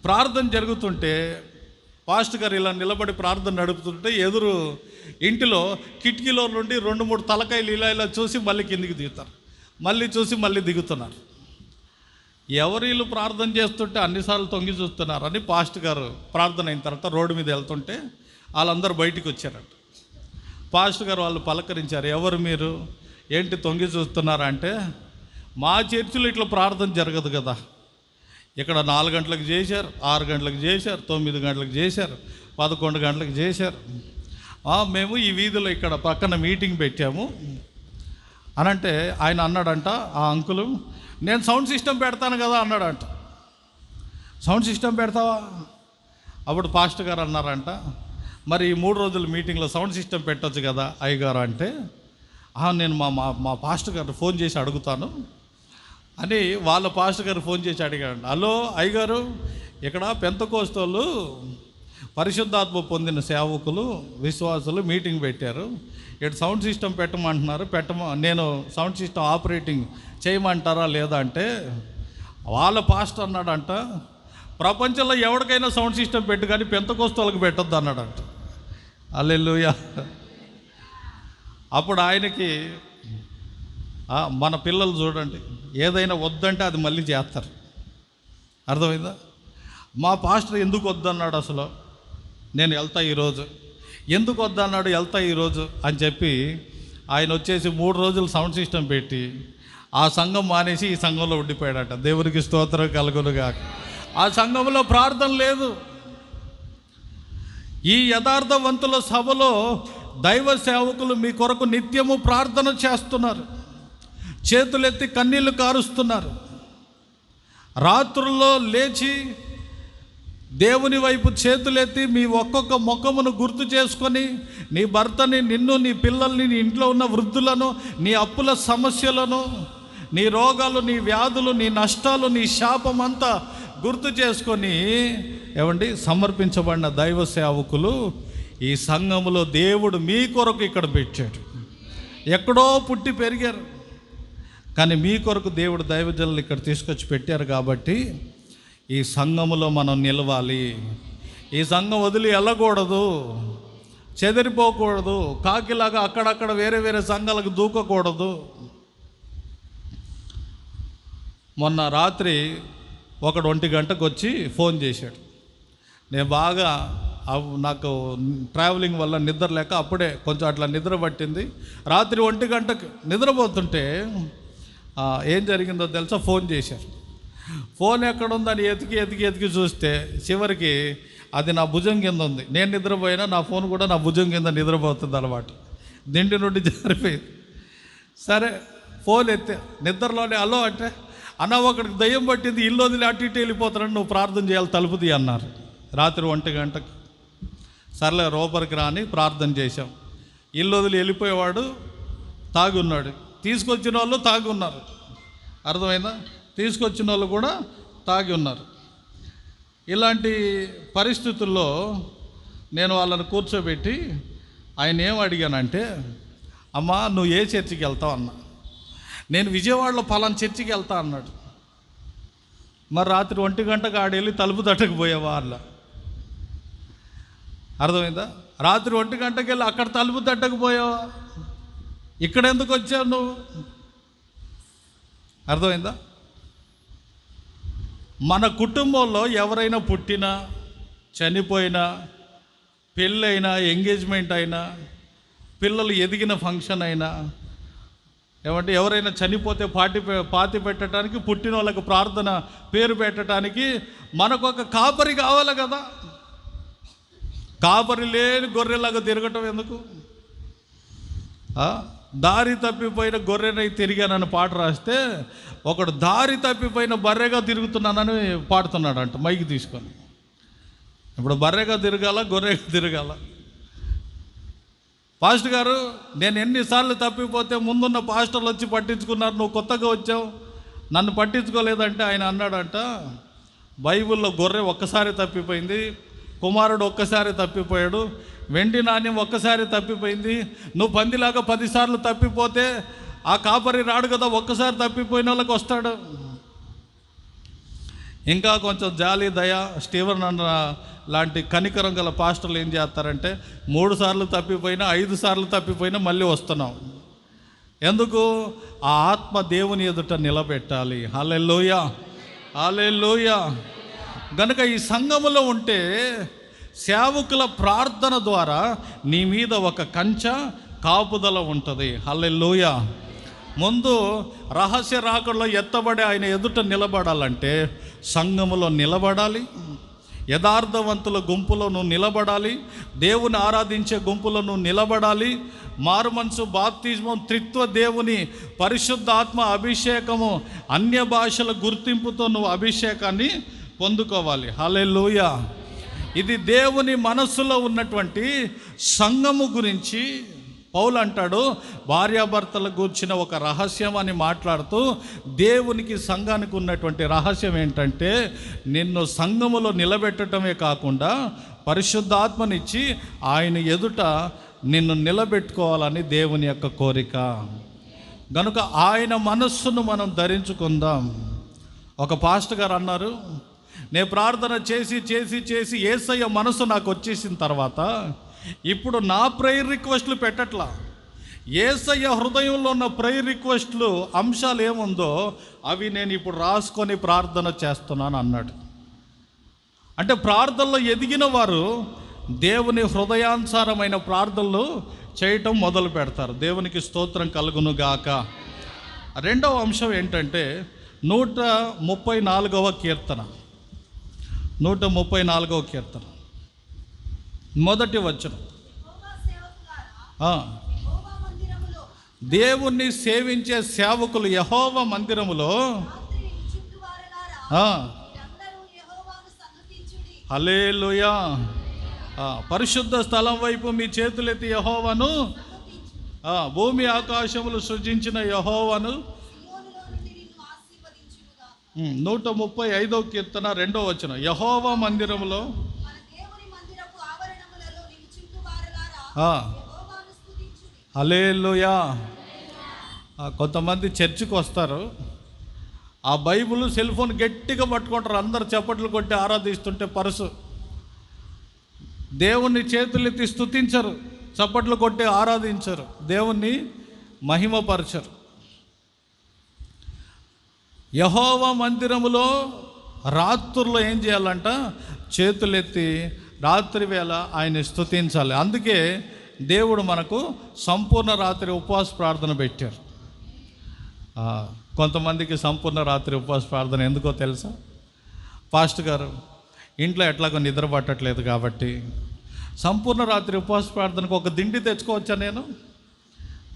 ప్రార్థన జరుగుతుంటే పాస్టర్ గారు ఇలా నిలబడి ప్రార్థన నడుపుతుంటే ఎదురు ఇంటిలో కిటికీలో నుండి 2-3 తలకాయలు ఇలా ఇలా చూసి మళ్ళీ కిందికి దిగుతారు, మళ్ళీ చూసి మళ్ళీ దిగుతున్నారు. ఎవరు వీళ్ళు ప్రార్థన చేస్తుంటే అన్నిసార్లు తొంగి చూస్తున్నారని పాస్టర్ గారు ప్రార్థన అయిన తర్వాత రోడ్డు మీద వెళ్తుంటే వాళ్ళందరూ బయటికి వచ్చారంట. పాస్టర్ గారు వాళ్ళు పలకరించారు, ఎవరు మీరు, ఏంటి తొంగి చూస్తున్నారా అంటే, మా చర్చిలో ఇట్లా ప్రార్థన జరగదు కదా, ఇక్కడ 4 గంటలకు చేశారు, 6 గంటలకు చేశారు, 9 గంటలకు చేశారు, 11 గంటలకు చేశారు. మేము ఈ వీధిలో ఇక్కడ పక్కన మీటింగ్ పెట్టాము అనంటే ఆయన అన్నాడంట, ఆ అంకులు, నేను సౌండ్ సిస్టమ్ పెడతాను కదా అన్నాడంట. సౌండ్ సిస్టమ్ పెడతావా? అప్పుడు పాస్టర్ గారు అన్నారంట, మరి ఈ 3 రోజుల మీటింగ్లో సౌండ్ సిస్టమ్ పెట్టచ్చు కదా అయ్యగారు అంటే, నేను మా పాస్టర్ గారు ఫోన్ చేసి అడుగుతాను అని వాళ్ళ పాస్టర్ గారు ఫోన్ చేసి అడిగాడు. హలో అయ్యగారు, ఇక్కడ పెంతెకోస్తోళ్ళు పరిశుద్ధాత్మ పొందిన సేవకులు విశ్వాసులు మీటింగ్ పెట్టారు, ఇక్కడ సౌండ్ సిస్టమ్ పెట్టమంటున్నారు, నేను సౌండ్ సిస్టమ్ ఆపరేటింగ్ చేయమంటారా లేదా అంటే, వాళ్ళ పాస్టర్ అన్నాడంట, ప్రపంచంలో ఎవరికైనా సౌండ్ సిస్టమ్ పెట్టు కానీ పెంతెకోస్తోళ్ళకి పెట్టొద్దు అన్నాడంట. హల్లెలూయా. అప్పుడు ఆయనకి మన పిల్లలు చూడండి, ఏదైనా వద్దంటే అది మళ్ళీ చేస్తారు. అర్థమైందా? మా పాస్టర్ ఎందుకు వద్దన్నాడు అసలు, నేను వెళ్తా ఈరోజు, ఎందుకు వద్దన్నాడు, వెళ్తా ఈరోజు అని చెప్పి ఆయన వచ్చేసి 3 రోజులు సౌండ్ సిస్టమ్ పెట్టి ఆ సంఘం మానేసి ఈ సంఘంలో ఉండిపోయాడట. దేవునికి స్తోత్రం కలుగునుగా. ఆ సంఘంలో ప్రార్థన లేదు. ఈ యథార్థవంతుల సభలో దైవ సేవకులు మీ కొరకు నిత్యము ప్రార్థన చేస్తున్నారు, చేతులెత్తి కన్నీళ్లు కారుస్తున్నారు, రాత్రుల్లో లేచి దేవుని వైపు చేతులెత్తి మీ ఒక్కొక్క ముఖమును గుర్తు చేసుకొని నీ భర్తని, నిన్ను, నీ పిల్లల్ని, నీ ఇంట్లో ఉన్న వృద్ధులను, నీ అప్పుల సమస్యలను, నీ రోగాలు, నీ వ్యాధులు, నీ నష్టాలు, నీ శాపం అంతా గుర్తు చేసుకొని సమర్పించబడిన దైవ సేవకులు ఈ సంఘములో దేవుడు మీ కొరకు ఇక్కడ పెట్టాడు. ఎక్కడో పుట్టి పెరిగారు కానీ మీ కొరకు దేవుడు దైవజనులు ఇక్కడ తీసుకొచ్చి పెట్టారు. కాబట్టి ఈ సంఘములో మనం నిలవాలి. ఈ సంఘం వదిలి వెళ్ళకూడదు, చెదిరిపోకూడదు, కాకిలాగా అక్కడక్కడ వేరే వేరే సంఘాలకు దూకకూడదు. మొన్న రాత్రి ఒకడు 1 గంటకు వచ్చి ఫోన్ చేశాడు. నేను బాగా నాకు ట్రావెలింగ్ వల్ల నిద్ర లేక అప్పుడే కొంచెం అట్లా నిద్ర పట్టింది. రాత్రి 1 గంటకు నిద్రపోతుంటే ఏం జరిగిందో తెలుసా, ఫోన్ చేశారు. ఫోన్ ఎక్కడుందని ఎతికి చూస్తే చివరికి అది నా భుజం కింద ఉంది. నేను నిద్రపోయినా నా ఫోన్ కూడా నా భుజం కింద నిద్రపోతుంది అన్నమాట. దిండి నుండి జారిపోయింది. సరే ఫోన్ ఎత్తే నిద్రలోనే హలో అంటే, అన్న ఒకడికి దయ్యం పట్టింది, ఇల్లు వదిలి అటు ఇటు వెళ్ళిపోతానని, నువ్వు ప్రార్థన చేయాలి, తలుపుది అన్నారు. రాత్రి 1 గంటకు. సర్లే రోపర్కి రాని ప్రార్థన చేశాం. ఇల్లు వదిలి వెళ్ళిపోయేవాడు తాగి ఉన్నాడు, తీసుకొచ్చిన వాళ్ళు తాగి ఉన్నారు. అర్థమైందా? తీసుకొచ్చిన వాళ్ళు కూడా తాగి ఉన్నారు. ఇలాంటి పరిస్థితుల్లో నేను వాళ్ళని కూర్చోబెట్టి ఆయన ఏం అడిగానంటే, అమ్మా నువ్వు ఏ చర్చికి వెళ్తావు అన్నా. నేను విజయవాడలో పలానా చర్చికి వెళ్తా అన్నాడు. మరి రాత్రి 1 గంటకు ఆడెళ్ళి తలుపు తట్టకపోయావా అలా? అర్థమైందా? రాత్రి 1 గంటకు వెళ్ళి అక్కడ తలుపు తట్టకపోయావా? ఇక్కడ ఎందుకు వచ్చావు నువ్వు? అర్థమైందా? మన కుటుంబంలో ఎవరైనా పుట్టినా, చనిపోయినా, పెళ్ళైనా, ఎంగేజ్మెంట్ అయినా, పిల్లలు ఎదిగిన ఫంక్షన్ అయినా, ఎవరైనా చనిపోతే పాతి పెట్టడానికి, పుట్టిన వాళ్ళకి ప్రార్థన పేరు పెట్టడానికి మనకు ఒక కాపరి కావాలి కదా. కాపరి లేని గొర్రెలాగా తిరగటం ఎందుకు? దారి తప్పిపోయిన గొర్రెనై తిరిగానని పాట రాస్తే ఒకడు దారి తప్పిపోయిన బర్రెగా తిరుగుతున్నానని పాడుతున్నాడంట మైకి తీసుకొని. ఇప్పుడు బర్రెగా తిరగాల, గొర్రెగా తిరగాల? పాస్టర్ గారు, నేను ఎన్నిసార్లు తప్పిపోతే ముందున్న పాస్టర్లు వచ్చి పట్టించుకున్నారు, నువ్వు కొత్తగా వచ్చావు నన్ను పట్టించుకోలేదంటే ఆయన అన్నాడంట, బైబిల్లో గొర్రె ఒక్కసారి తప్పిపోయింది, కుమారుడు ఒక్కసారి తప్పిపోయాడు, వెండి నాణ్యం ఒక్కసారి తప్పిపోయింది. నువ్వు పందిలాగా 10 సార్లు తప్పిపోతే ఆ కాపరి రాడు కదా, ఒక్కసారి తప్పిపోయిన వాళ్ళకి వస్తాడు. ఇంకా కొంచెం జాలి దయ స్టీవెన్ అన్న లాంటి కనికరం గల పాస్టర్లు ఏం చేస్తారంటే 3 సార్లు తప్పిపోయినా 5 సార్లు తప్పిపోయినా మళ్ళీ వస్తున్నాం. ఎందుకు? ఆ ఆత్మ దేవుని ఎదుట నిలబెట్టాలి. హల్లెలూయా, హల్లెలూయా. గనుక ఈ సంఘములో ఉంటే సేవకుల ప్రార్థన ద్వారా నీ మీద ఒక కంచె కాపుదల ఉంటుంది. హల్లెలూయా. ముందు రహస్య రాకడలో ఎత్తబడి ఆయన ఎదుట నిలబడాలంటే సంఘములో నిలబడాలి, యథార్థవంతుల గుంపులో నువ్వు నిలబడాలి, దేవుని ఆరాధించే గుంపులో నువ్వు నిలబడాలి. మారుమనసు, బాప్తిజమం, త్రిత్వ దేవుని పరిశుద్ధాత్మ అభిషేకము, అన్య భాషల గుర్తింపుతో నువ్వు అభిషేకాన్ని పొందుకోవాలి. హల్లెలూయా. ఇది దేవుని మనస్సులో ఉన్నటువంటి సంఘము గురించి పౌలు అంటాడు. భార్యాభర్తల గురించిన ఒక రహస్యం అని మాట్లాడుతూ దేవునికి సంఘానికి ఉన్నటువంటి రహస్యం ఏంటంటే నిన్ను సంఘములో నిలబెట్టడమే కాకుండా పరిశుద్ధాత్మనిచ్చి ఆయన ఎదుట నిన్ను నిలబెట్టుకోవాలని దేవుని యొక్క కోరిక. గనుక ఆయన మనస్సును మనం ధరించుకుందాం. ఒక పాస్టర్ గారు అన్నారు, నేను ప్రార్థన చేసి చేసి చేసి యేసయ్య మనసు నాకు వచ్చేసిన తర్వాత ఇప్పుడు నా ప్రేయర్ రిక్వెస్ట్లు పెట్టట్లా, యేసయ్య హృదయంలో ఉన్న ప్రేయర్ రిక్వెస్ట్లు అంశాలు ఏముందో అవి నేను ఇప్పుడు రాసుకొని ప్రార్థన చేస్తున్నాను అన్నాడు. అంటే ప్రార్థనలో ఎదిగిన వారు దేవుని హృదయానుసారమైన ప్రార్థనలు చేయటం మొదలు పెడతారు. దేవునికి స్తోత్రం కలుగును గాక. రెండవ అంశం ఏంటంటే 134వ కీర్తన, 134వ కీర్తన మొదటి వచనం. దేవుణ్ణి సేవించే సేవకులు యెహోవా మందిరములో హల్లెలూయా, పరిశుద్ధ స్థలం వైపు మీ చేతులెత్తి యెహోవాను, భూమి ఆకాశములు సృజించిన యెహోవాను. 135వ కీర్తన 2వ వచనం. యెహోవా మందిరములో హల్లెలూయా. కొంతమంది చర్చికి వస్తారు, ఆ బైబిల్ సెల్ ఫోన్ గట్టిగా పట్టుకుంటారు, అందరు చప్పట్లు కొట్టి ఆరాధిస్తుంటే పరుసు దేవుణ్ణి చేతులెత్తి స్తుతించరు, చప్పట్లు కొట్టి ఆరాధించరు, దేవుణ్ణి మహిమపరచరు. యెహోవా మందిరములో రాత్రుల్లో ఏం చేయాలంట? చేతులెత్తి రాత్రి వేళ ఆయన స్తుతించాలి. అందుకే దేవుడు మనకు సంపూర్ణ రాత్రి ఉపవాస ప్రార్థన పెట్టారు. కొంతమందికి సంపూర్ణ రాత్రి ఉపవాస ప్రార్థన ఎందుకో తెలుసా? పాస్టర్ గారు ఇంట్లో ఎట్లాగో నిద్ర పట్టట్లేదు కాబట్టి సంపూర్ణ రాత్రి ఉపవాస ప్రార్థనకు ఒక దిండి తెచ్చుకోవచ్చా, నేను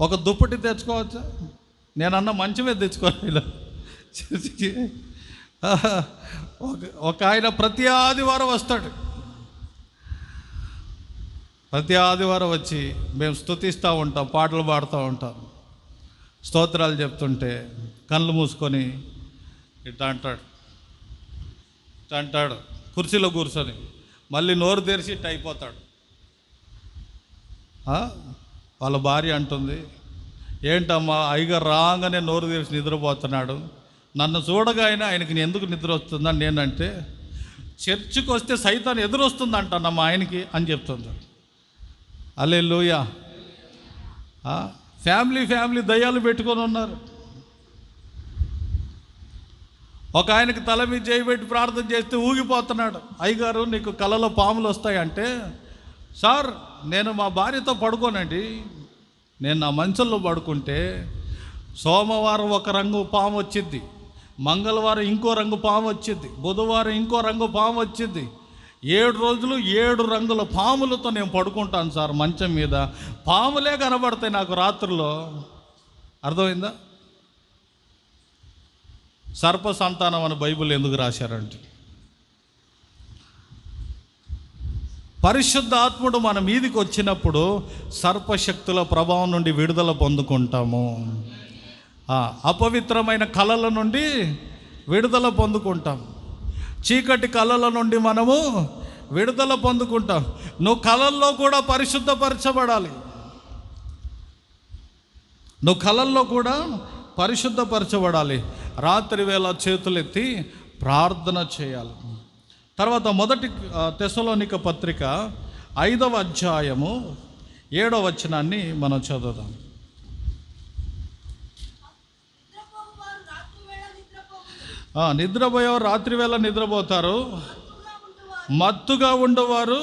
ఒక దుప్పటి తెచ్చుకోవచ్చా? నేనన్న మంచమే తెచ్చుకోవాలి. ఒక ఆయన ప్రతి ఆదివారం వస్తాడు, ప్రతి ఆదివారం వచ్చి మేము స్తుతిస్తూ ఉంటాం, పాటలు పాడుతూ ఉంటాం, స్తోత్రాలు చెప్తుంటే కళ్ళు మూసుకొని ఇట్లా అంటాడు, కుర్చీలో కూర్చొని మళ్ళీ నోరు తెరిచి ఇట్ట అయిపోతాడు. వాళ్ళ భార్య అంటుంది, ఏంటమ్మా అయ్యగారు రాగానే నోరు తెరిచి నిద్రపోతున్నాడు, నన్ను చూడగానే ఆయనకి ఎందుకు నిద్ర వస్తుందని నేనంటే, చర్చికి వస్తే సైతాన్ ఎదురొస్తుందంటన్నమ్మా ఆయనకి అని చెప్తుంది. హల్లెలూయా. ఫ్యామిలీ దయ్యాలు పెట్టుకొని ఉన్నారు. ఒక ఆయనకి తల మీద చేయబెట్టి ప్రార్థన చేస్తే ఊగిపోతున్నాడు. అయ్యగారు నీకు కలలో పాములు వస్తాయంటే, సార్ నేను మా భార్యతో పడుకోనండి, నేను నా మంచంలో పడుకుంటే సోమవారం ఒక రంగు పాము వచ్చిద్ది, మంగళవారం ఇంకో రంగు పాము వచ్చిద్ది, బుధవారం ఇంకో రంగు పాము వచ్చిద్ది, 7 రోజులు 7 రంగుల పాములతో నేను పడుకుంటాను సార్ మంచం మీద, పాములే కనబడతాయి నాకు రాత్రుల్లో. అర్థమైందా? సర్ప సంతానం అని బైబిల్ ఎందుకు రాశారంటే, పరిశుద్ధాత్ముడు మన మీదికి వచ్చినప్పుడు సర్పశక్తుల ప్రభావం నుండి విడుదల పొందుకుంటాము, అపవిత్రమైన కళల నుండి విడుదల పొందుకుంటాం, చీకటి కళల నుండి మనము విడుదల పొందుకుంటాం. నువ్వు కళల్లో కూడా పరిశుద్ధపరచబడాలి, నువ్వు కళల్లో కూడా పరిశుద్ధపరచబడాలి. రాత్రి వేళ చేతులెత్తి ప్రార్థన చేయాలి. తర్వాత మొదటి తెస్సలోనిక పత్రిక 5వ అధ్యాయము 7వ వచనాన్ని మనం చదువుదాం. నిద్రపోయేవారు రాత్రి వేళ నిద్రపోతారు, మత్తుగా ఉండేవారు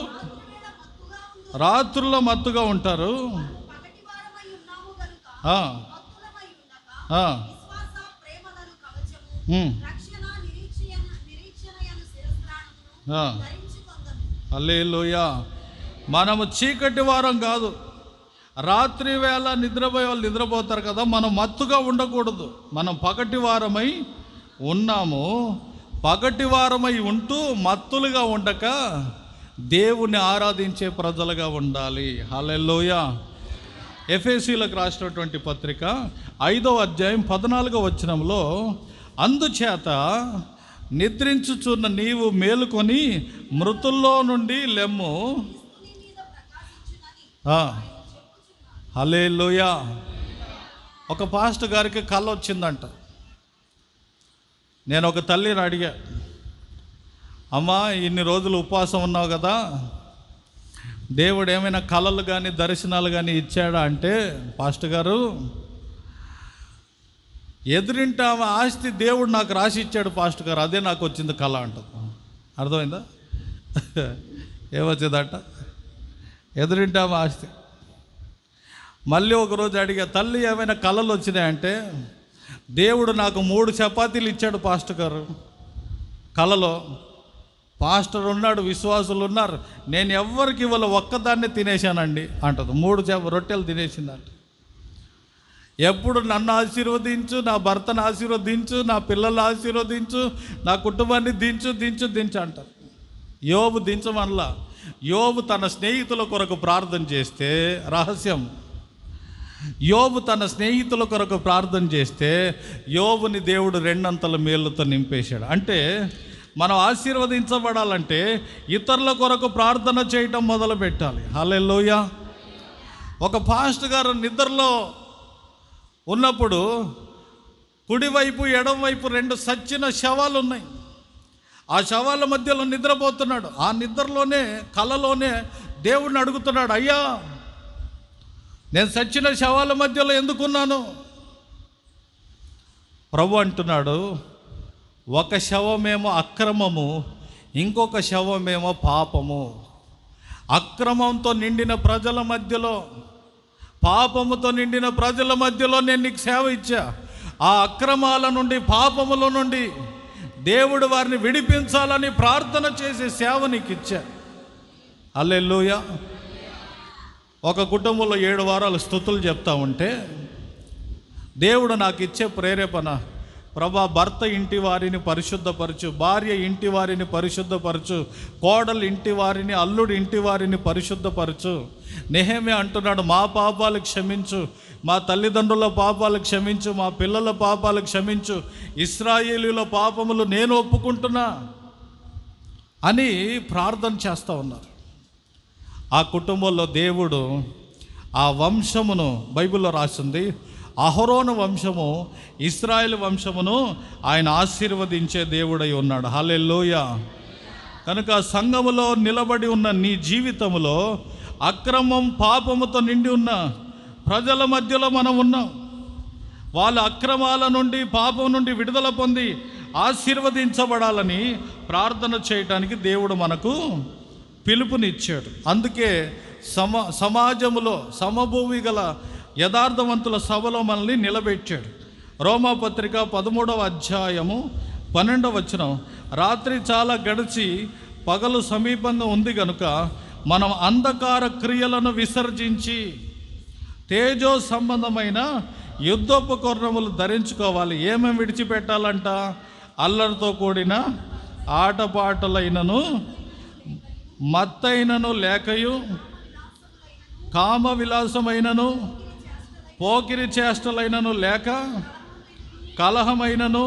రాత్రుల్లో మత్తుగా ఉంటారు. హల్లెలూయా. మనము చీకటి వారం కాదు. రాత్రి వేళ నిద్రపోయే వాళ్ళు నిద్రపోతారు కదా, మనం మత్తుగా ఉండకూడదు. మనం పగటి వారమై ఉన్నాము. పగటి వారమై ఉంటూ మత్తులుగా ఉండక దేవుణ్ణి ఆరాధించే ప్రజలుగా ఉండాలి. హల్లెలూయా. ఎఫెసీలకు రాసినటువంటి పత్రిక 5వ అధ్యాయం 14వ వచనంలో, అందుచేత నిద్రించుచున్న నీవు మేలుకొని మృతుల్లో నుండి లెమ్ము. హల్లెలూయా. ఒక పాస్టర్ గారికి కళ వచ్చిందంట. నేను ఒక తల్లిని అడిగా, అమ్మా ఇన్ని రోజులు ఉపవాసం ఉన్నావు కదా, దేవుడు ఏమైనా కళలు కానీ దర్శనాలు కానీ ఇచ్చాడా అంటే, పాస్టర్ గారు ఎదురింట ఆస్తి దేవుడు నాకు రాసి ఇచ్చాడు పాస్టర్ గారు, అదే నాకు వచ్చింది కళ అంటుంది. అర్థమైందా? ఏమొచ్చిందంట? ఎదురింట ఆస్తి. మళ్ళీ ఒకరోజు అడిగా, తల్లి ఏమైనా కళలు వచ్చినాయంటే, దేవుడు నాకు 3 చపాతీలు ఇచ్చాడు పాస్టర్ గారు కళలో. పాస్టర్ ఉన్నాడు, విశ్వాసులు ఉన్నారు, నేను ఎవ్వరికి ఇవాళ ఒక్కదాన్నే తినేశానండి అంటది. 3 రొట్టెలు తినేసిందంట. ఎప్పుడు నన్ను ఆశీర్వదించు, నా భర్తను ఆశీర్వదించు, నా పిల్లలు ఆశీర్వదించు, నా కుటుంబాన్ని దించు అంటారు. యోబు దించమనలా. యోబు తన స్నేహితుల కొరకు ప్రార్థన చేస్తే, రహస్యం, యోబు తన స్నేహితుల కొరకు ప్రార్థన చేస్తే యోబుని దేవుడు 2 అంతల మేలుతో నింపేశాడు. అంటే మనం ఆశీర్వదించబడాలంటే ఇతరుల కొరకు ప్రార్థన చేయటం మొదలు పెట్టాలి. హల్లెలూయా. ఒక పాస్టర్ గారు నిద్రలో ఉన్నప్పుడు కుడివైపు ఎడమవైపు 2 సచ్చిన శవాలు ఉన్నాయి. ఆ శవాల మధ్యలో నిద్రపోతున్నాడు. ఆ నిద్రలోనే కలలోనే దేవుడిని అడుగుతున్నాడు, అయ్యా నేను సచ్చిన శవాల మధ్యలో ఎందుకున్నాను? ప్రభు అంటున్నాడు, ఒక శవమేమో అక్రమము, ఇంకొక శవమేమో పాపము. అక్రమంతో నిండిన ప్రజల మధ్యలో, పాపముతో నిండిన ప్రజల మధ్యలో నేను నీకు సేవ ఇచ్చా. ఆ అక్రమాల నుండి, పాపముల నుండి దేవుడు వారిని విడిపించాలని ప్రార్థన చేసే సేవ నీకు ఇచ్చా. హల్లెలూయా. ఒక కుటుంబంలో 7 వారాలు స్తుతులు చెప్తా ఉంటే దేవుడు నాకు ఇచ్చే ప్రేరేపణ, ప్రభా భర్త ఇంటి వారిని పరిశుద్ధపరచు, భార్య ఇంటి వారిని పరిశుద్ధపరచు, కోడలు ఇంటి వారిని, అల్లుడు ఇంటి వారిని పరిశుద్ధపరచు. నెహెమ్యా అంటున్నాడు, మా పాపాలు క్షమించు, మా తల్లిదండ్రుల పాపాలు క్షమించు, మా పిల్లల పాపాలు క్షమించు, ఇశ్రాయేలీయుల పాపములు నేను ఒప్పుకుంటున్నా అని ప్రార్థన చేస్తూ ఉన్నారు. ఆ కుటుంబంలో దేవుడు ఆ వంశమును, బైబిల్లో రాసింది, అహరోను వంశము, ఇశ్రాయేలు వంశమును ఆయన ఆశీర్వదించే దేవుడై ఉన్నాడు. హల్లెలూయా. కనుక సంఘములో నిలబడి ఉన్న నీ జీవితంలో అక్రమం, పాపముతో నిండి ఉన్న ప్రజల మధ్యలో మనం ఉన్నాం. వాళ్ళ అక్రమాల నుండి, పాపం నుండి విడుదల పొంది ఆశీర్వదించబడాలని ప్రార్థన చేయటానికి దేవుడు మనకు పిలుపునిచ్చాడు. అందుకే సమాజములో సమభూమి గల యథార్థవంతుల సభలో మనల్ని నిలబెట్టాడు. రోమాపత్రిక 13వ అధ్యాయము 12వ వచనం, రాత్రి చాలా గడిచి పగలు సమీపంగా ఉంది కనుక మనం అంధకార క్రియలను విసర్జించి తేజో సంబంధమైన యుద్ధోపకరణములు ధరించుకోవాలి. ఏమేమి విడిచిపెట్టాలంట? అల్లరితో కూడిన ఆటపాటలైనను, మత్తైనను లేకయు, కామ విలాసమైనను, పోకిరి చేష్టలైనను లేక, కలహమైనను,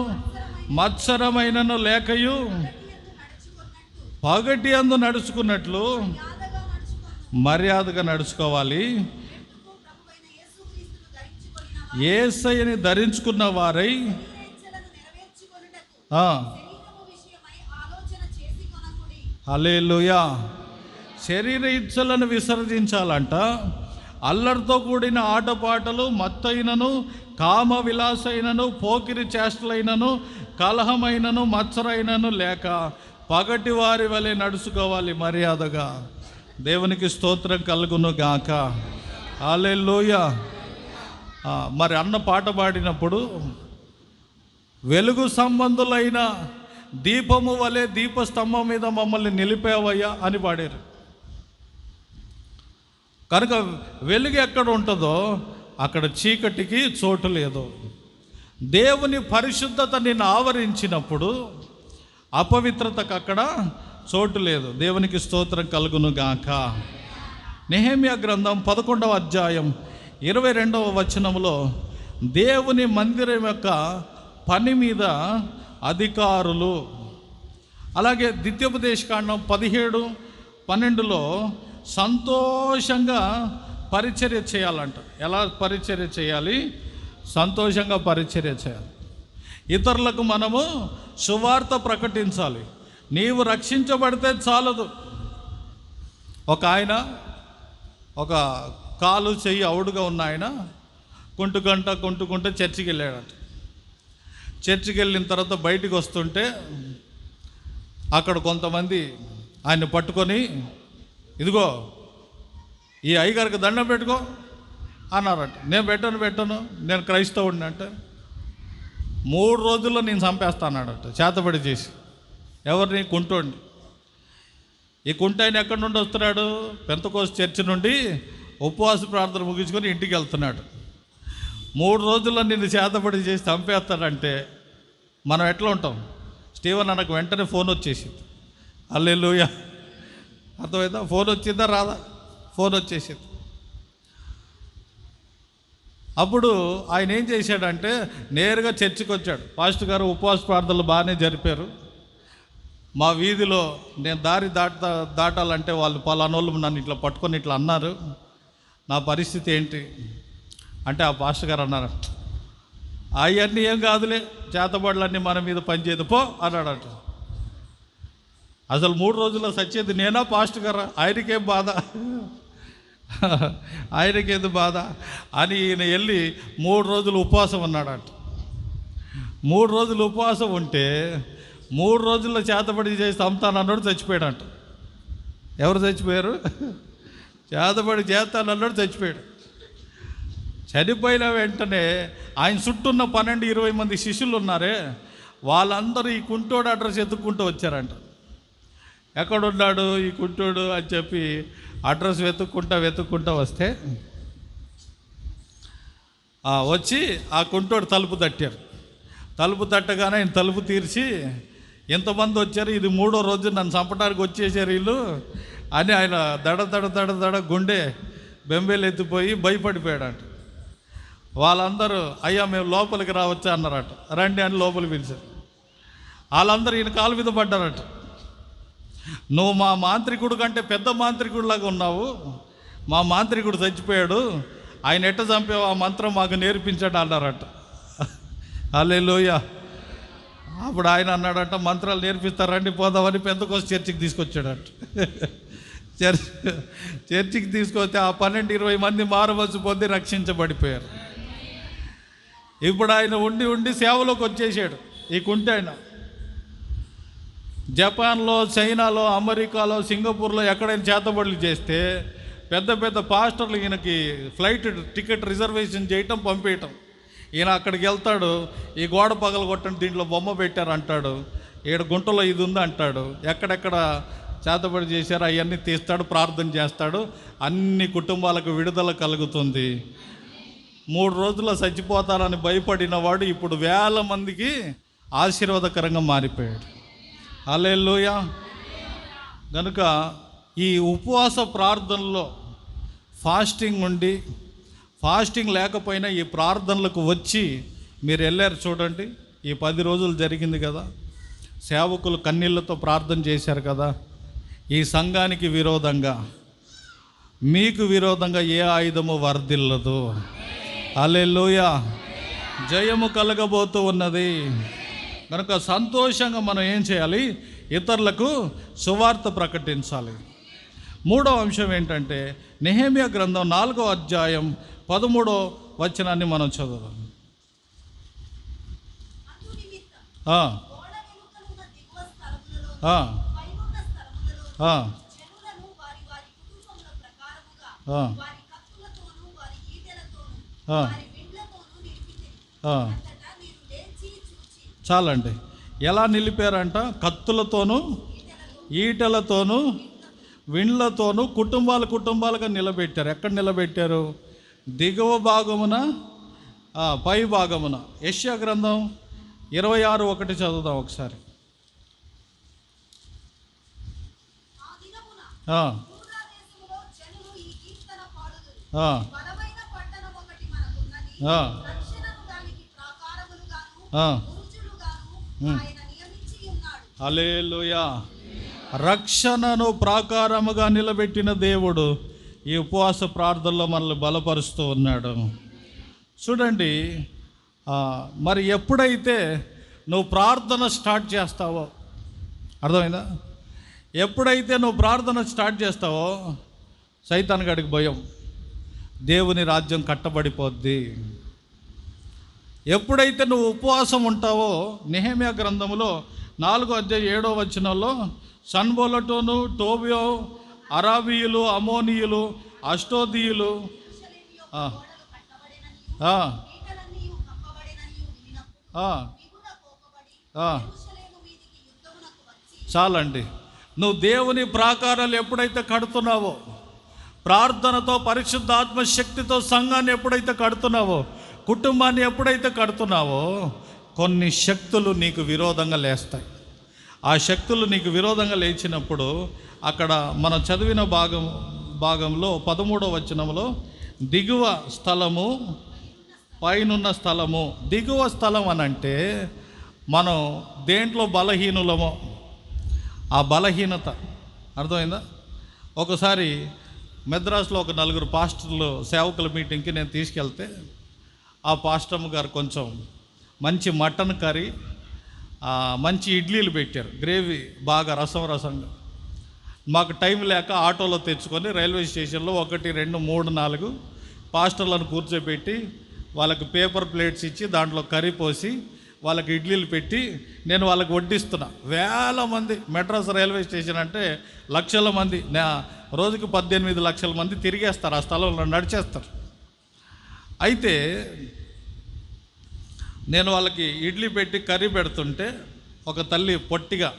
మత్సరమైనను లేకయు, పగటి అందు నడుచుకున్నట్లు మర్యాదగా నడుచుకోవాలి. యేసయ్యని ధరించుకున్న వారై హల్లెలూయా. శరీర ఇచ్చలను విసర్జించాలంట. అల్లరితో కూడిన ఆటపాటలు, మత్తైనను, కామ విలాసైనను, పోకిరి చేష్టలైనను, కలహమైనను, మత్సరైనను లేక పగటి వారి వలె నడుచుకోవాలి మర్యాదగా. దేవునికి స్తోత్రం కలుగును గాక. హల్లెలూయా. మరి అన్న పాట పాడినప్పుడు వెలుగు సంబంధులైన దీపము వలె దీపస్తంభం మీద మమ్మల్ని నిలిపేవయ్యా అని పాడారు. కనుక వెలుగు ఎక్కడ ఉంటుందో అక్కడ చీకటికి చోటు లేదు. దేవుని పరిశుద్ధత నిన్ను ఆవరించినప్పుడు అపవిత్రతకు అక్కడ చోటు లేదు. దేవునికి స్తోత్రం కలుగును గాక. నెహెమ్యా గ్రంథం 11వ అధ్యాయం 22వ వచనంలో దేవుని మందిరం యొక్క పని మీద అధికారులు, అలాగే ద్వితీయోపదేశకాండం 17:12లో సంతోషంగా పరిచర్య చేయాలంట. ఎలా పరిచర్య చేయాలి? సంతోషంగా పరిచర్య చేయాలి. ఇతరులకు మనము సువార్త ప్రకటించాలి. నీవు రక్షించబడితే చాలదు. ఒక కాలు చెయ్యి అవుడుగా ఉన్న ఆయన కుంటుకుంటూ చర్చికి వెళ్ళాడట. చర్చికి వెళ్ళిన తర్వాత బయటికి వస్తుంటే అక్కడ కొంతమంది ఆయన్ని పట్టుకొని, ఇదిగో ఈ అయ్యగారికి దండం పెట్టుకో అన్నారట. నేను పెట్టను, నేను క్రైస్తవుడిని అంటే 3 రోజుల్లో నేను చంపేస్తాన్నాడట చేతబడి చేసి. ఎవరిని? కుంటోండి. ఈ కుంటాయన ఎక్కడి నుండి వస్తున్నాడు? పెంతకోస్తు చర్చి నుండి ఉపవాస ప్రార్థన ముగించుకొని ఇంటికి వెళ్తున్నాడు. 3 రోజుల్లో నిన్ను చేతబడి చేసి చంపేస్తాడంటే మనం ఎట్లా ఉంటాం? స్టీవెన్ అన్నకు వెంటనే ఫోన్ వచ్చేసింది. హల్లెలూయా. అర్థమైందా? ఫోన్ వచ్చిందా రాదా? ఫోన్ వచ్చేసింది. అప్పుడు ఆయన ఏం చేశాడంటే నేరుగా చర్చికి వచ్చాడు. పాస్టర్ గారు ఉపవాస ప్రార్థనలు బాగానే జరిపారు. మా వీధిలో నేను దారి దాటాలంటే వాళ్ళు పలానోళ్ళు నన్ను ఇట్లా పట్టుకొని ఇట్లా అన్నారు. నా పరిస్థితి ఏంటి అంటే ఆ పాస్టర్ గారు అన్నారు, అవన్నీ ఏం కాదులే, చేతబడులన్నీ మన మీద పనిచేయదు పో అన్నాడట. అసలు 3 రోజుల్లో సచ్చేది నేనా పాస్టర్ గారా? ఆయనకేం బాధ, ఆయనకేది బాధ అని ఈయన వెళ్ళి 3 రోజులు ఉపవాసం ఉన్నాడట. 3 రోజులు ఉపవాసం ఉంటే 3 రోజుల్లో చేతబడి చేసి చంపుతానన్నాడు, చచ్చిపోయాడంట. ఎవరు చచ్చిపోయారు? చేతబడి చేస్తానన్నాడు, చచ్చిపోయాడు. చనిపోయిన వెంటనే ఆయన చుట్టూ ఉన్న 12-20 మంది శిష్యులు ఉన్నారే, వాళ్ళందరూ ఈ కుంటోడు అడ్రస్ ఎత్తుక్కుంటూ వచ్చారంట. ఎక్కడున్నాడు ఈ కుంటోడు అని చెప్పి అడ్రస్ వెతుక్కుంటా వస్తే వచ్చి ఆ కుంటోడు తలుపు తట్టారు. తలుపు తట్టగానే ఆయన తలుపు తీర్చి, ఎంతమంది వచ్చారు, ఇది 3వ రోజు నన్ను చంపడానికి వచ్చేసారు వీళ్ళు అని ఆయన దడ గుండె బెంబేలు ఎత్తిపోయి భయపడిపోయాడంట. వాళ్ళందరూ అయ్యా మేము లోపలికి రావచ్చా అన్నారట. రండి అని లోపలికి పిలిచారు. వాళ్ళందరూ ఈయన కాలు మీద పడ్డారట. నువ్వు మా మాంత్రికుడు కంటే పెద్ద మాంత్రికుడిలాగా ఉన్నావు, మా మాంత్రికుడు చచ్చిపోయాడు, ఆయన ఎట్ట చంపావు, ఆ మంత్రం మాకు నేర్పించాడు అన్నారట. హల్లెలూయా. అప్పుడు ఆయన అన్నాడంట, మంత్రాలు నేర్పిస్తారండి పోదామని పెంతకోస్తు చర్చికి తీసుకొచ్చాడట. చర్చికి తీసుకొస్తే ఆ 12-20 మంది మారుమనసు పొంది రక్షించబడిపోయారు. ఇప్పుడు ఆయన ఉండి సేవలోకి వచ్చేసాడు. ఈ కుంటి ఆయన జపాన్లో, చైనాలో, అమెరికాలో, సింగపూర్లో ఎక్కడైనా చేతబడులు చేస్తే పెద్ద పాస్టర్లు ఈయనకి ఫ్లైట్ టికెట్ రిజర్వేషన్ చేయటం, పంపేయటం. ఈయన అక్కడికి వెళ్తాడు, ఈ గోడ పగలు కొట్టండి, దీంట్లో బొమ్మ పెట్టారు అంటాడు, ఈడ గుంటలో ఇది ఉంది అంటాడు, ఎక్కడెక్కడ చేతబడి చేశారు అవన్నీ తీస్తాడు, ప్రార్థన చేస్తాడు, అన్ని కుటుంబాలకు విడుదల కలుగుతుంది. 3 రోజుల్లో చచ్చిపోతారని భయపడిన వాడు ఇప్పుడు 1000 మందికి ఆశీర్వాదకరంగా మారిపోయాడు. హల్లెలూయా. కనుక ఈ ఉపవాస ప్రార్థనలో ఫాస్టింగ్ లేకపోయినా ఈ ప్రార్థనలకు వచ్చి మీరు వెళ్ళారు చూడండి. ఈ 10 రోజులు జరిగింది కదా, సేవకులు కన్నీళ్లతో ప్రార్థన చేశారు కదా. ఈ సంఘానికి విరోధంగా, మీకు విరోధంగా ఏ ఆయుధము వర్ధిల్లదు. హల్లెలూయా. జయము కలగబోతూ ఉన్నది. కనుక సంతోషంగా మనం ఏం చేయాలి? ఇతరులకు సువార్త ప్రకటించాలి. మూడవ అంశం ఏంటంటే నెహెమ్యా గ్రంథం 4వ అధ్యాయం 13వ వచనాన్ని మనం చదువుదాం. చాలండి. ఎలా నిలిపారంట? కత్తులతోనూ ఈటెలతోనూ విండ్లతోనూ కుటుంబాలుగా నిలబెట్టారు. ఎక్కడ నిలబెట్టారు? దిగువ భాగమున, పై భాగమున. యెషయా గ్రంథం 26:1 చదువుదాం ఒకసారి. హల్లెలూయా. రక్షణను ప్రాకారముగా నిలబెట్టిన దేవుడు ఈ ఉపవాస ప్రార్థనలో మనల్ని బలపరుస్తూ ఉన్నాడు. చూడండి, మరి ఎప్పుడైతే నువ్వు ప్రార్థన స్టార్ట్ చేస్తావో, అర్థమైందా? ఎప్పుడైతే నువ్వు ప్రార్థన స్టార్ట్ చేస్తావో సైతాన్ గడికి భయం, దేవుని రాజ్యం కట్టబడిపోద్ది. ఎప్పుడైతే నువ్వు ఉపవాసం ఉంటావో, నెహెమ్యా గ్రంథంలో 4వ అధ్యాయం 7వ వచనంలో సన్బోలటోను, టోబియో, అరాబీయులు, అమోనీయులు, అష్టోదీయులు చాలండి. నువ్వు దేవుని ప్రాకారాలు ఎప్పుడైతే కడుతున్నావో, ప్రార్థనతో పరిశుద్ధాత్మ శక్తితో సంఘాన్ని ఎప్పుడైతే కడుతున్నావో, కుటుంబాన్ని ఎప్పుడైతే కడుతున్నావో, కొన్ని శక్తులు నీకు విరోధంగా లేస్తాయి. ఆ శక్తులు నీకు విరోధంగా లేచినప్పుడు అక్కడ మనం చదివిన భాగంలో 13వ వచనంలో దిగువ స్థలము, పైనున్న స్థలము. దిగువ స్థలం అనంటే మనం దేంట్లో బలహీనులమో ఆ బలహీనత, అర్థమైందా? ఒకసారి మెద్రాస్లో ఒక 4 పాస్టర్లు సేవకుల మీటింగ్కి నేను తీసుకెళ్తే ఆ పాస్టమ్ గారు కొంచెం మంచి మటన్ కర్రీ, మంచి ఇడ్లీలు పెట్టారు, గ్రేవీ బాగా రసంగా. మాకు టైం లేక ఆటోలో తెచ్చుకొని రైల్వే స్టేషన్లో 1, 2, 3, 4 పాస్టర్లను కూర్చోబెట్టి వాళ్ళకి పేపర్ ప్లేట్స్ ఇచ్చి దాంట్లో కర్రీ పోసి వాళ్ళకి ఇడ్లీలు పెట్టి నేను వాళ్ళకి వడ్డిస్తున్నా. వేల మంది, మెడ్రాస్ రైల్వే స్టేషన్ అంటే లక్షల మంది, రోజుకి 18 లక్షల మంది తిరిగేస్తారు, ఆ స్థలంలో నడిచేస్తారు. అయితే నేను వాళ్ళకి ఇడ్లీ పెట్టి కర్రీ పెడుతుంటే ఒక తల్లి పొట్టిగా,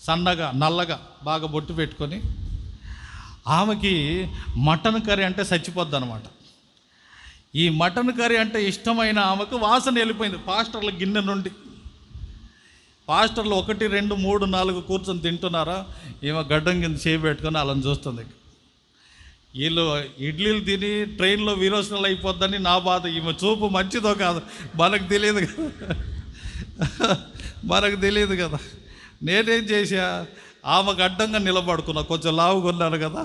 సన్నగా, నల్లగా, బాగా బొట్టు పెట్టుకొని, ఆమెకి మటన్ కర్రీ అంటే చచ్చిపోద్ది అనమాట. ఈ మటన్ కర్రీ అంటే ఇష్టమైన ఆమెకు వాసన వెళ్ళిపోయింది పాస్టర్ల గిన్నె నుండి. పాస్టర్లు 1, 2, 3, 4 కూర్చొని తింటున్నారా, ఈమె గడ్డం కింద చేయి పెట్టుకొని వాళ్ళని చూస్తుంది. వీళ్ళు ఇడ్లీలు తిని ట్రైన్లో విరోచనలు అయిపోద్దని నా బాధ. ఈమె చూపు మంచిదో కాదు మనకు తెలియదు కదా. నేనేం చేశా, ఆమెకు అడ్డంగా నిలబడుకున్నా, కొంచెం లావుకున్నాను కదా,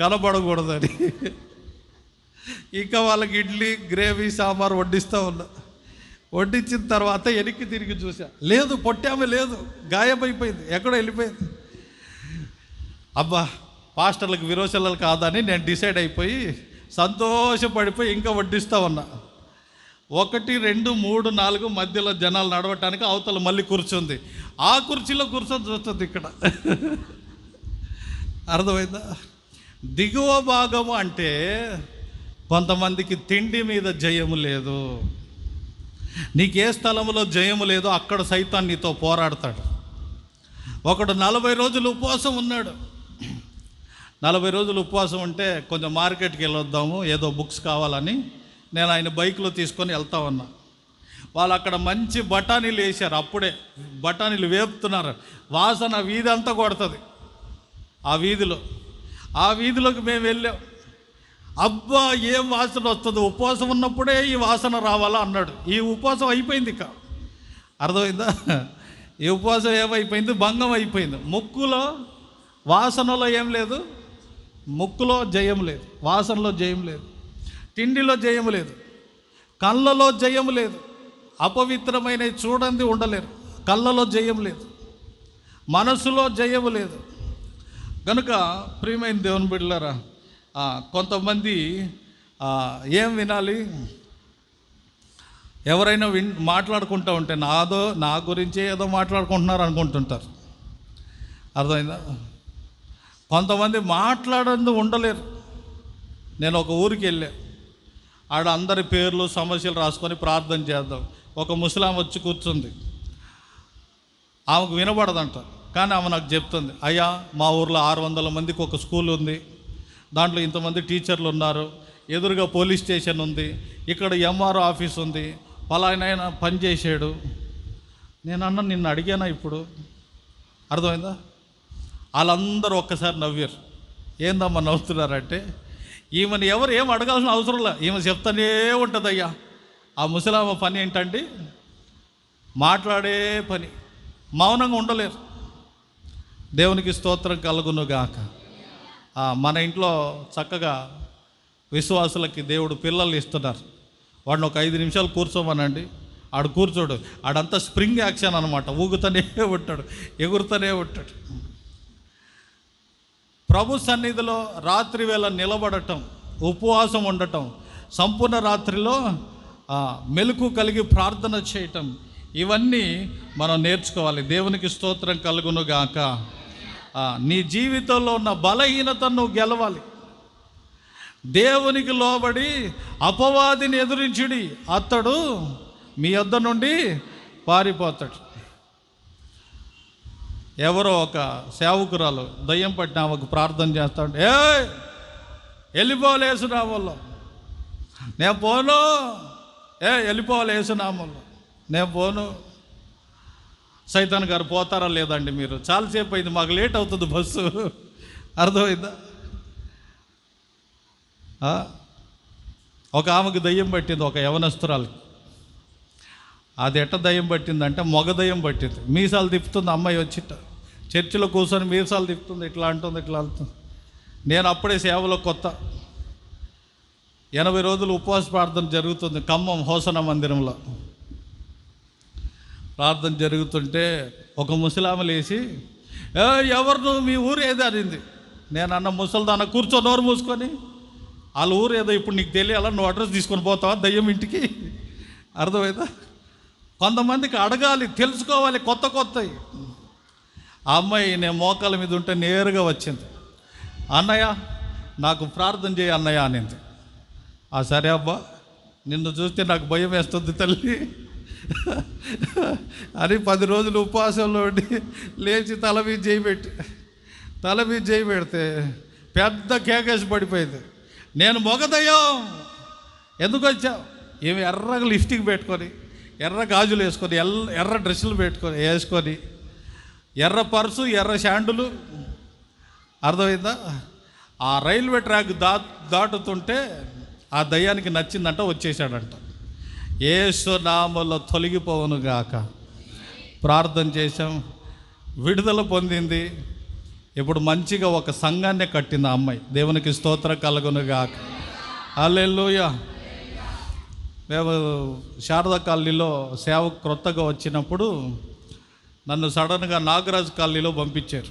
కనబడకూడదని. ఇంకా వాళ్ళకి ఇడ్లీ, గ్రేవీ, సాంబార్ వడ్డిస్తూ ఉన్నా. వడ్డించిన తర్వాత వెనక్కి తిరిగి చూసా, లేదు, పొట్టామె లేదు, గాయమైపోయింది, ఎక్కడో వెళ్ళిపోయింది. అబ్బా, పాస్టర్లకు విరోచనలు కాదని నేను డిసైడ్ అయిపోయి సంతోషపడిపోయి ఇంకా వడ్డిస్తూ ఉన్నా. 1, 2, 3, 4 మధ్యలో జనాలు నడవటానికి అవతల మళ్ళీ కూర్చుంది. ఆ కుర్చీలో కూర్చొని చూస్తుంది ఇక్కడ. అర్థమైందా? దిగువ భాగము అంటే కొంతమందికి తిండి మీద జయము లేదు. నీకు ఏ స్థలంలో జయము లేదో అక్కడ సైతాన్ నీతో పోరాడతాడు. ఒకడు 40 రోజులు ఉపవాసం ఉన్నాడు. 40 రోజులు ఉపవాసం ఉంటే కొంచెం మార్కెట్కి వెళ్ళొద్దాము, ఏదో బుక్స్ కావాలని నేను ఆయన బైక్లో తీసుకొని వెళ్తా ఉన్నా. వాళ్ళు అక్కడ మంచి బఠానీలు వేశారు, అప్పుడే బఠానీలు వేపుతున్నారు, వాసన వీధి అంతా కొడుతుంది. ఆ వీధిలోకి మేము వెళ్ళాం. అబ్బా, ఏం వాసన వస్తుంది, ఉపవాసం ఉన్నప్పుడే ఈ వాసన రావాలా అన్నాడు. ఈ ఉపవాసం అయిపోయింది, ఇక అర్థమైందా? ఈ ఉపవాసం ఏమైపోయింది, భంగం అయిపోయింది. ముక్కులో వాసనలో ఏం లేదు, ముక్కులో జయం లేదు, వాసనలో జయం లేదు, తిండిలో జయం లేదు, కళ్ళలో జయం లేదు. అపవిత్రమైన చూడండి ఉండలేరు, కళ్ళలో జయం లేదు. మనసులో జయము లేదు. కనుక ప్రియమైన దేవుని బిడ్డలారా, కొంతమంది ఏం వినాలి, ఎవరైనా మాట్లాడుకుంటూ ఉంటే నా గురించే ఏదో మాట్లాడుకుంటున్నారు అనుకుంటుంటారు. అర్థమైందా? కొంతమంది మాట్లాడందు ఉండలేరు. నేను ఒక ఊరికి వెళ్ళా, ఆడ అందరి పేర్లు సమస్యలు రాసుకొని ప్రార్థన చేద్దాం. ఒక ముసలాం వచ్చి కూర్చుంది. ఆమెకు వినబడదంట, కానీ ఆమె నాకు చెప్తుంది, అయ్యా మా ఊర్లో 600 మందికి ఒక స్కూల్ ఉంది, దాంట్లో ఇంతమంది టీచర్లు ఉన్నారు, ఎదురుగా పోలీస్ స్టేషన్ ఉంది, ఇక్కడ ఎంఆర్ఓ ఆఫీస్ ఉంది, పలానాయన పని చేసాడు. నేనన్నా నిన్ను అడిగానా ఇప్పుడు? అర్థమైందా? వాళ్ళందరూ ఒక్కసారి నవ్వారు. ఏందమ్మా నవ్వుతున్నారంటే, ఈమెను ఎవరు ఏం అడగాల్సిన అవసరం లే, ఈమె చెప్తానే ఉంటుంది. అయ్యా ఆ ముసలామ పని ఏంటండి, మాట్లాడే పని, మౌనంగా ఉండలేరు. దేవునికి స్తోత్రం కలుగును గాక. మన ఇంట్లో చక్కగా విశ్వాసులకి దేవుడు పిల్లలు ఇస్తున్నారు. వాడిని ఒక 5 నిమిషాలు కూర్చోమనండి, ఆడు కూర్చోడు, ఆడంతా స్ప్రింగ్ యాక్షన్ అనమాట, ఊగుతూనే ఉంటాడు, ఎగురుతూనే ఉంటాడు. ప్రభు సన్నిధిలో రాత్రి వేళ నిలబడటం, ఉపవాసం ఉండటం, సంపూర్ణ రాత్రిలో మెలకు కలిగి ప్రార్థన చేయటం, ఇవన్నీ మనం నేర్చుకోవాలి. దేవునికి స్తోత్రం కలుగును గాక. నీ జీవితంలో ఉన్న బలహీనతను నువ్వు గెలవాలి. దేవునికి లోబడి అపవాదిని ఎదురించుడి, అతడు మీ యొద్ద నుండి పారిపోతాడు. ఎవరో ఒక సేవకురాలు దయ్యం పట్టిన ఆమెకు ప్రార్థన చేస్తాడు. వెళ్ళిపోవాలి యేసునామంలో, నేను పోను, వెళ్ళిపోవాలి యేసునామంలో, నేను పోను. సైతాన్ గారు పోతారా లేదండి, మీరు చాలాసేపు అయింది, మాకు లేట్ అవుతుంది బస్సు. అర్థమైందా? ఒక ఆమెకు దయ్యం పట్టింది, ఒక యవనస్తురాలకి. అది ఎట్ట దయ్యం పట్టిందంటే మగ దయ్యం పట్టింది. మీసాలు తిప్పుతుంది అమ్మాయి వచ్చిట, చర్చిలో కూర్చొని మీసాలు తిప్పుతుంది, ఇట్లా అంటుంది, ఇట్లా అంటుంది. నేను అప్పుడే సేవలో కొత్త, 80 రోజులు ఉపవాస ప్రార్థన జరుగుతుంది ఖమ్మం హోసన మందిరంలో. ప్రార్థన జరుగుతుంటే ఒక ముసలామ లేచి, ఎవరు నువ్వు, మీ ఊరు ఏదో అనింది. నేను అన్న, ముసలిదాన్న కూర్చో, నోరు మూసుకొని, వాళ్ళ ఊరు ఏదో ఇప్పుడు నీకు తెలియాలా, నువ్వు అడ్రస్ తీసుకొని పోతావా దయ్యం ఇంటికి? అర్థమైందా? కొంతమందికి అడగాలి, తెలుసుకోవాలి, కొత్త కొత్తవి. ఆ అమ్మాయి నేను మోకాల మీద ఉంటే నేరుగా వచ్చింది, అన్నయ్య నాకు ప్రార్థన చేయి అన్నయ్య అనింది. సరే అబ్బా, నిన్ను చూస్తే నాకు భయం వేస్తుంది తల్లి అని 10 రోజులు ఉపవాసంలో ఉండి లేచి తల మీద చేయి పెడితే పెద్ద కేకేసి పడిపోయింది. నేను మొగదయ్యం, ఎందుకు వచ్చావు? ఏమి ఎర్రగా లిప్స్టిక్ పెట్టుకొని, ఎర్ర గాజులు వేసుకొని, ఎర్ర డ్రెస్సులు వేసుకొని, ఎర్ర పర్సు, ఎర్ర శాండులు. అర్థమైందా? ఆ రైల్వే ట్రాక్ దాటుతుంటే ఆ దయ్యానికి నచ్చిందంట, వచ్చేసాడంట. యేసు నామములో తొలగిపోవును గాక. ప్రార్థన చేశాం, విడుదల పొందింది. ఇప్పుడు మంచిగా ఒక సంఘాన్ని కట్టింది ఆ అమ్మాయి. దేవునికి స్తోత్రం కలుగును గాక. హల్లెలూయా. మేము శారదా కాలనీలో సేవ క్రొత్తగా వచ్చినప్పుడు నన్ను సడన్గా నాగరాజు కాలనీలో పంపించారు.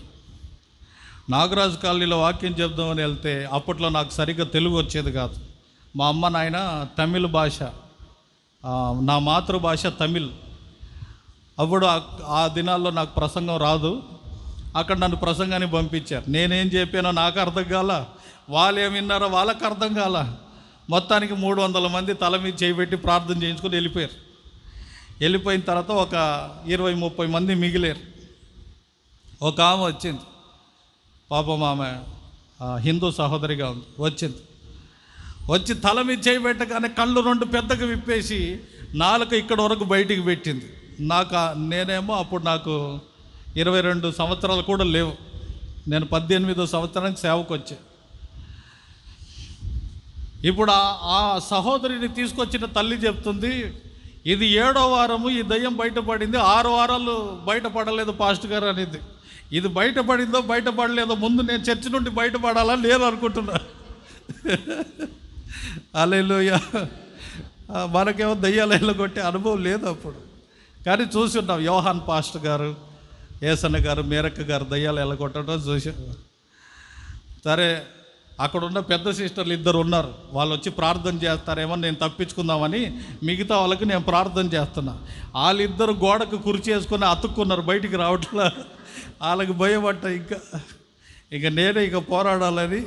నాగరాజు కాలనీలో వాక్యం చెప్దామని వెళ్తే అప్పట్లో నాకు సరిగ్గా తెలుగు వచ్చేది కాదు. మా అమ్మ నాయన తమిళ్ భాష, నా మాతృభాష తమిళ్. అప్పుడు ఆ దినాల్లో నాకు ప్రసంగం రాదు. అక్కడ నన్ను ప్రసంగానికి పంపించారు. నేనేం చెప్పానో నాకు అర్థం కాల, వాళ్ళు ఏమి విన్నారో వాళ్ళకి అర్థం కాల. మొత్తానికి 300 మంది తల మీద చేయబెట్టి ప్రార్థన చేయించుకొని వెళ్ళిపోయారు. వెళ్ళిపోయిన తర్వాత ఒక 20-30 మంది మిగిలేరు. ఒక ఆమె వచ్చింది, పాపం ఆమె హిందూ సహోదరిగా ఉంది. వచ్చి తల మీద చేయబెట్టగానే కళ్ళు 2 పెద్దగా విప్పేసి నాలుక ఇక్కడ వరకు బయటికి పెట్టింది. నేనేమో అప్పుడు నాకు 22 సంవత్సరాలు కూడా లేవు. నేను 18వ సంవత్సరానికి సేవకు వచ్చా. ఇప్పుడు ఆ సహోదరిని తీసుకొచ్చిన తల్లి చెప్తుంది, ఇది 7వ వారము ఈ దయ్యం బయటపడింది, 6 వారాలు బయటపడలేదు పాస్టర్ గారు అనేది. ఇది బయటపడిందో బయటపడలేదో ముందు నేను చర్చి నుండి బయటపడాలా లేదు అనుకుంటున్నా. హల్లెలూయా. మనకేమో దయ్యాలు కొట్టే అనుభవం లేదు అప్పుడు, కానీ చూస్తున్నాం యోహాన్ పాస్టర్ గారు, ఏసన్న గారు మీరక్క గారు దయ్యాలు ఎలగొట్టడం చూశారు. సరే, అక్కడున్న పెద్ద సిస్టర్లు ఇద్దరు ఉన్నారు, వాళ్ళు వచ్చి ప్రార్థన చేస్తారేమో నేను తప్పించుకుందామని మిగతా వాళ్ళకి నేను ప్రార్థన చేస్తున్నా. వాళ్ళిద్దరు గోడకు కుర్చీ వేసుకొని అతుక్కున్నారు, బయటికి రావట్లా. వాళ్ళకి భయపడ్డ ఇక నేనే పోరాడాలని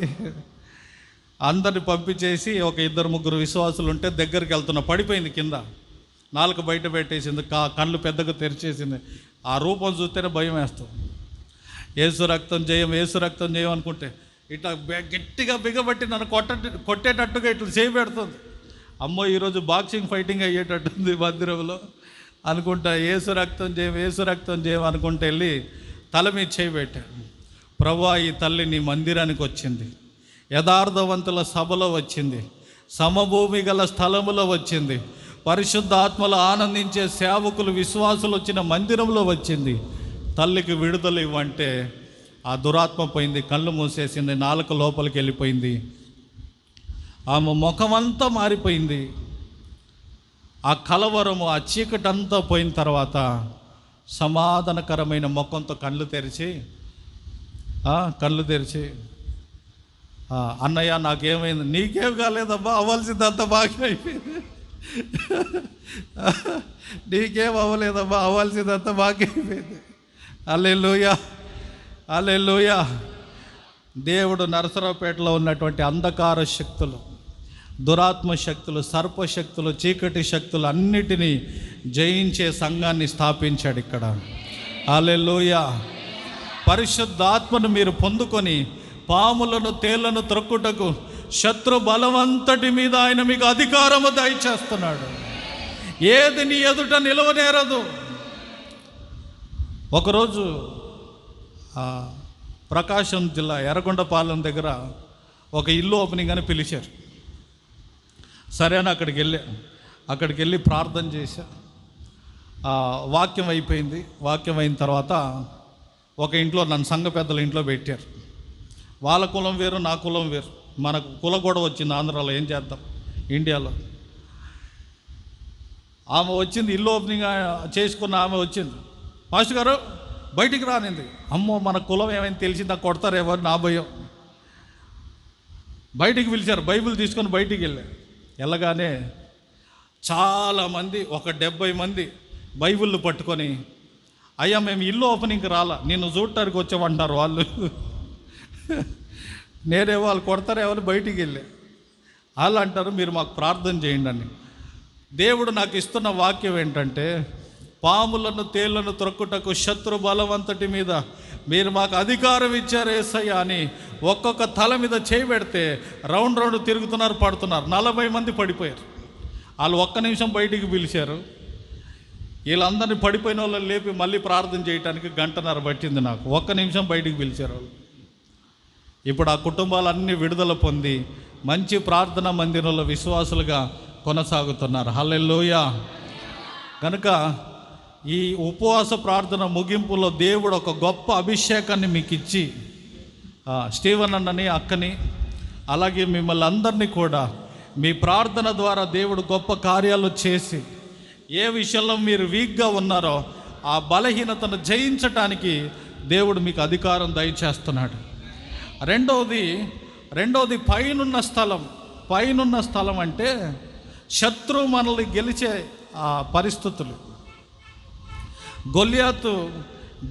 అందరిని పంపించేసి ఒక ఇద్దరు ముగ్గురు విశ్వాసులు ఉంటే దగ్గరికి వెళ్తున్నా. పడిపోయింది కింద, నాలుక బయట పెట్టేసింది, కళ్ళు పెద్దగా తెరిచేసింది. ఆ రూపం చూస్తేనే భయం వేస్తుంది. ఏసు రక్తం జయం, ఏసు రక్తం జయం అనుకుంటే ఇట్లా గట్టిగా బిగబట్టి నన్ను కొట్టేటట్టుగా ఇట్లా చేయి పెడుతుంది. అమ్మో, ఈరోజు బాక్సింగ్ ఫైటింగ్ అయ్యేటట్టుంది మందిరంలో అనుకుంటా. ఏసు రక్తం జయం, ఏసు రక్తం జయం అనుకుంటే వెళ్ళి తల మీద చేయి పెట్టాను. ప్రభువా, ఈ తల్లి నీ మందిరానికి వచ్చింది, యథార్థవంతుల సభలో వచ్చింది, సమభూమి గల స్థలములో వచ్చింది, పరిశుద్ధ ఆత్మలో ఆనందించే సేవకులు విశ్వాసులు వచ్చిన మందిరంలో వచ్చింది. తల్లికి విడుదల ఇవ్వంటే ఆ దురాత్మ పోయింది, కళ్ళు మూసేసింది, నాలుక లోపలికి వెళ్ళిపోయింది, ఆమె ముఖమంతా మారిపోయింది. ఆ కలవరము, ఆ చీకటంతా పోయిన తర్వాత సమాధానకరమైన ముఖంతో కళ్ళు తెరిచి అన్నయ్య నాకేమైంది? నీకేం కాలేదమ్మా, అవ్వాల్సిందంతా బాగా అయిపోయింది. నీకేం అవ్వలేదమ్మా, అవ్వాల్సిందంతా బాగా అయిపోయింది. హల్లెలూయా, హల్లెలూయా. దేవుడు నరసరావుపేటలో ఉన్నటువంటి అంధకార శక్తులు, దురాత్మ శక్తులు, సర్పశక్తులు, చీకటి శక్తులు అన్నిటినీ జయించే సంఘాన్ని స్థాపించాడు ఇక్కడ. హల్లెలూయా. పరిశుద్ధాత్మను మీరు పొందుకొని పాములను తేళ్లను త్రొక్కుటకు శత్రు బలమంతటి మీద ఆయన మీకు అధికారము దయచేస్తున్నాడు. ఏది నీ ఎదుట నిలవనేరదు. ఒకరోజు ప్రకాశం జిల్లా ఎర్రగొండపాలెం దగ్గర ఒక ఇల్లు ఓపెనింగ్ అని పిలిచారు. సరే అని అక్కడికి వెళ్ళి ప్రార్థన చేశా. వాక్యం అయిపోయింది. వాక్యం అయిన తర్వాత ఒక ఇంట్లో నన్ను సంఘ పెద్దల ఇంట్లో పెట్టారు. వాళ్ళ కులం వేరు, నా కులం వేరు. మనకు కుల గొడవ వచ్చింది ఆంధ్రాలో, ఏం చేద్దాం ఇండియాలో. ఆమె వచ్చింది, ఇల్లు ఓపెనింగ్ చేసుకున్న ఆమె వచ్చింది. పాస్టర్ గారు బయటికి రానింది. అమ్మో, మన కులం ఏమైనా తెలిసిందా, కొడతారేమో నా భయం. బయటికి పిలిచారు, బైబిల్ తీసుకొని బయటికి వెళ్ళగానే చాలామంది, ఒక 70 మంది బైబిళ్ళు పట్టుకొని, అయ్యా మేము ఇల్లు ఓపెనింగ్కి రాలా, నిన్ను చూడటానికి వచ్చామంటారు వాళ్ళు. నేనే వాళ్ళు కొడతారేమో బయటికి వాళ్ళు అంటారు మీరు మాకు ప్రార్థన చేయండి అని. దేవుడు నాకు ఇస్తున్న వాక్యం ఏంటంటే, పాములను తేళ్లను త్రొక్కుటకు శత్రు బలవంతటి మీద మీరు మాకు అధికారం ఇచ్చారు యేసయ్య అని ఒక్కొక్క తల మీద చేయి పెడితే రౌండ్ తిరుగుతున్నారు, పడుతున్నారు. 40 మంది పడిపోయారు. వాళ్ళు ఒక్క నిమిషం బయటికి పిలిచారు. వీళ్ళందరినీ పడిపోయిన వాళ్ళని లేపి మళ్ళీ ప్రార్థన చేయడానికి 1.5 గంట పట్టింది నాకు. ఒక్క నిమిషం బయటికి పిలిచారు వాళ్ళు. ఇప్పుడు ఆ కుటుంబాలన్నీ విడుదల పొంది మంచి ప్రార్థనా మందిరంలో విశ్వాసులుగా కొనసాగుతున్నారు. హల్లెలూయా. కనుక ఈ ఉపవాస ప్రార్థన ముగింపులో దేవుడు ఒక గొప్ప అభిషేకాన్ని మీకు ఇచ్చి, స్టీవెన్ అన్నని, అక్కని, అలాగే మిమ్మల్ని అందరినీ కూడా మీ ప్రార్థన ద్వారా దేవుడు గొప్ప కార్యాలు చేసి, ఏ విషయంలో మీరు వీక్గా ఉన్నారో ఆ బలహీనతను జయించటానికి దేవుడు మీకు అధికారం దయచేస్తున్నాడు. రెండవది పైనున్న స్థలం అంటే శత్రువు మనల్ని గెలిచే ఆ పరిస్థితులు. గొలియాతు,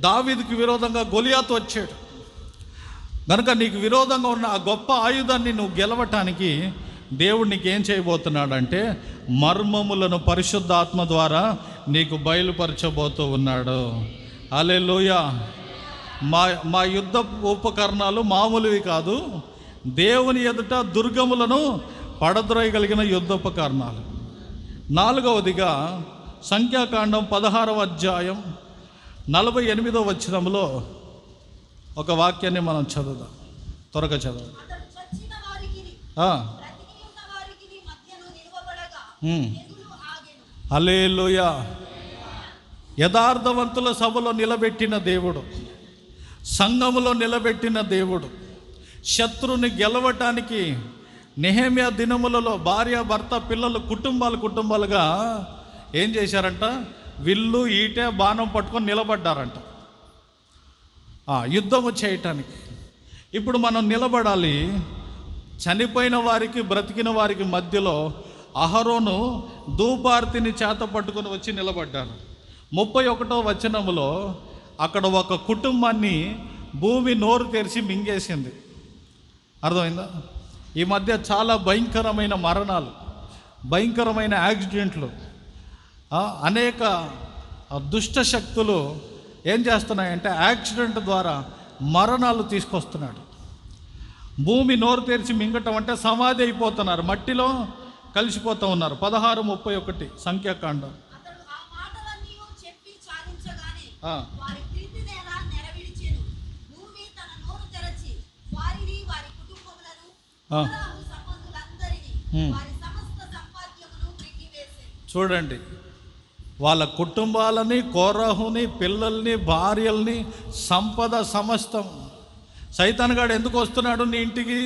దావీదుకి విరోధంగా గొలియాతు వచ్చాడు. కనుక నీకు విరోధంగా ఉన్న ఆ గొప్ప ఆయుధాన్ని నువ్వు గెలవటానికి దేవుడు నీకేం చేయబోతున్నాడంటే మర్మములను పరిశుద్ధాత్మ ద్వారా నీకు బయలుపరచబోతూ ఉన్నాడు. హల్లెలూయా. మా యుద్ధ ఉపకరణాలు మామూలువి కాదు, దేవుని ఎదుట దుర్గములను పడద్రోయగలిగిన యుద్ధోపకరణాలు. 4వదిగా సంఖ్యాకాండం 16వ అధ్యాయం 48వ వచనంలో ఒక వాక్యాన్ని మనం చదువుదాం. త్వరగా చదువు. హల్లెలూయా. యథార్థవంతుల సభలో నిలబెట్టిన దేవుడు, సంఘములో నిలబెట్టిన దేవుడు, శత్రుని గెలవటానికి నెహెమ్యా దినములలో భార్య, భర్త, పిల్లలు కుటుంబాలుగా ఏం చేశారంట? విల్లు, ఈటె, బాణం పట్టుకొని నిలబడ్డారంట. యుద్ధము చేయటానికి. ఇప్పుడు మనం నిలబడాలి. చనిపోయిన వారికి బ్రతికిన వారికి మధ్యలో అహరోను ధూపార్తిని చేత పట్టుకొని వచ్చి నిలబడ్డారు. 31వ వచనములో అక్కడ ఒక కుటుంబాన్ని భూమి నోరు తెరిచి మింగేసింది. అర్థమైందా? ఈ మధ్య చాలా భయంకరమైన మరణాలు, భయంకరమైన యాక్సిడెంట్లు, అనేక దుష్ట శక్తులు ఏం చేస్తున్నాయంటే యాక్సిడెంట్ ద్వారా మరణాలు తీసుకొస్తున్నాడు. భూమి నోరు తెరిచి మింగటం అంటే సమాధి అయిపోతున్నారు, మట్టిలో కలిసిపోతూ ఉన్నారు. 16:31 సంఖ్యాకాండం. చూడండి, వాళ్ళ కుటుంబాలని, కోరహుని, పిల్లల్ని, భార్యల్ని, సంపద సమస్తం. సైతాన్గాడు ఎందుకు వస్తున్నాడు నీ ఇంటికి?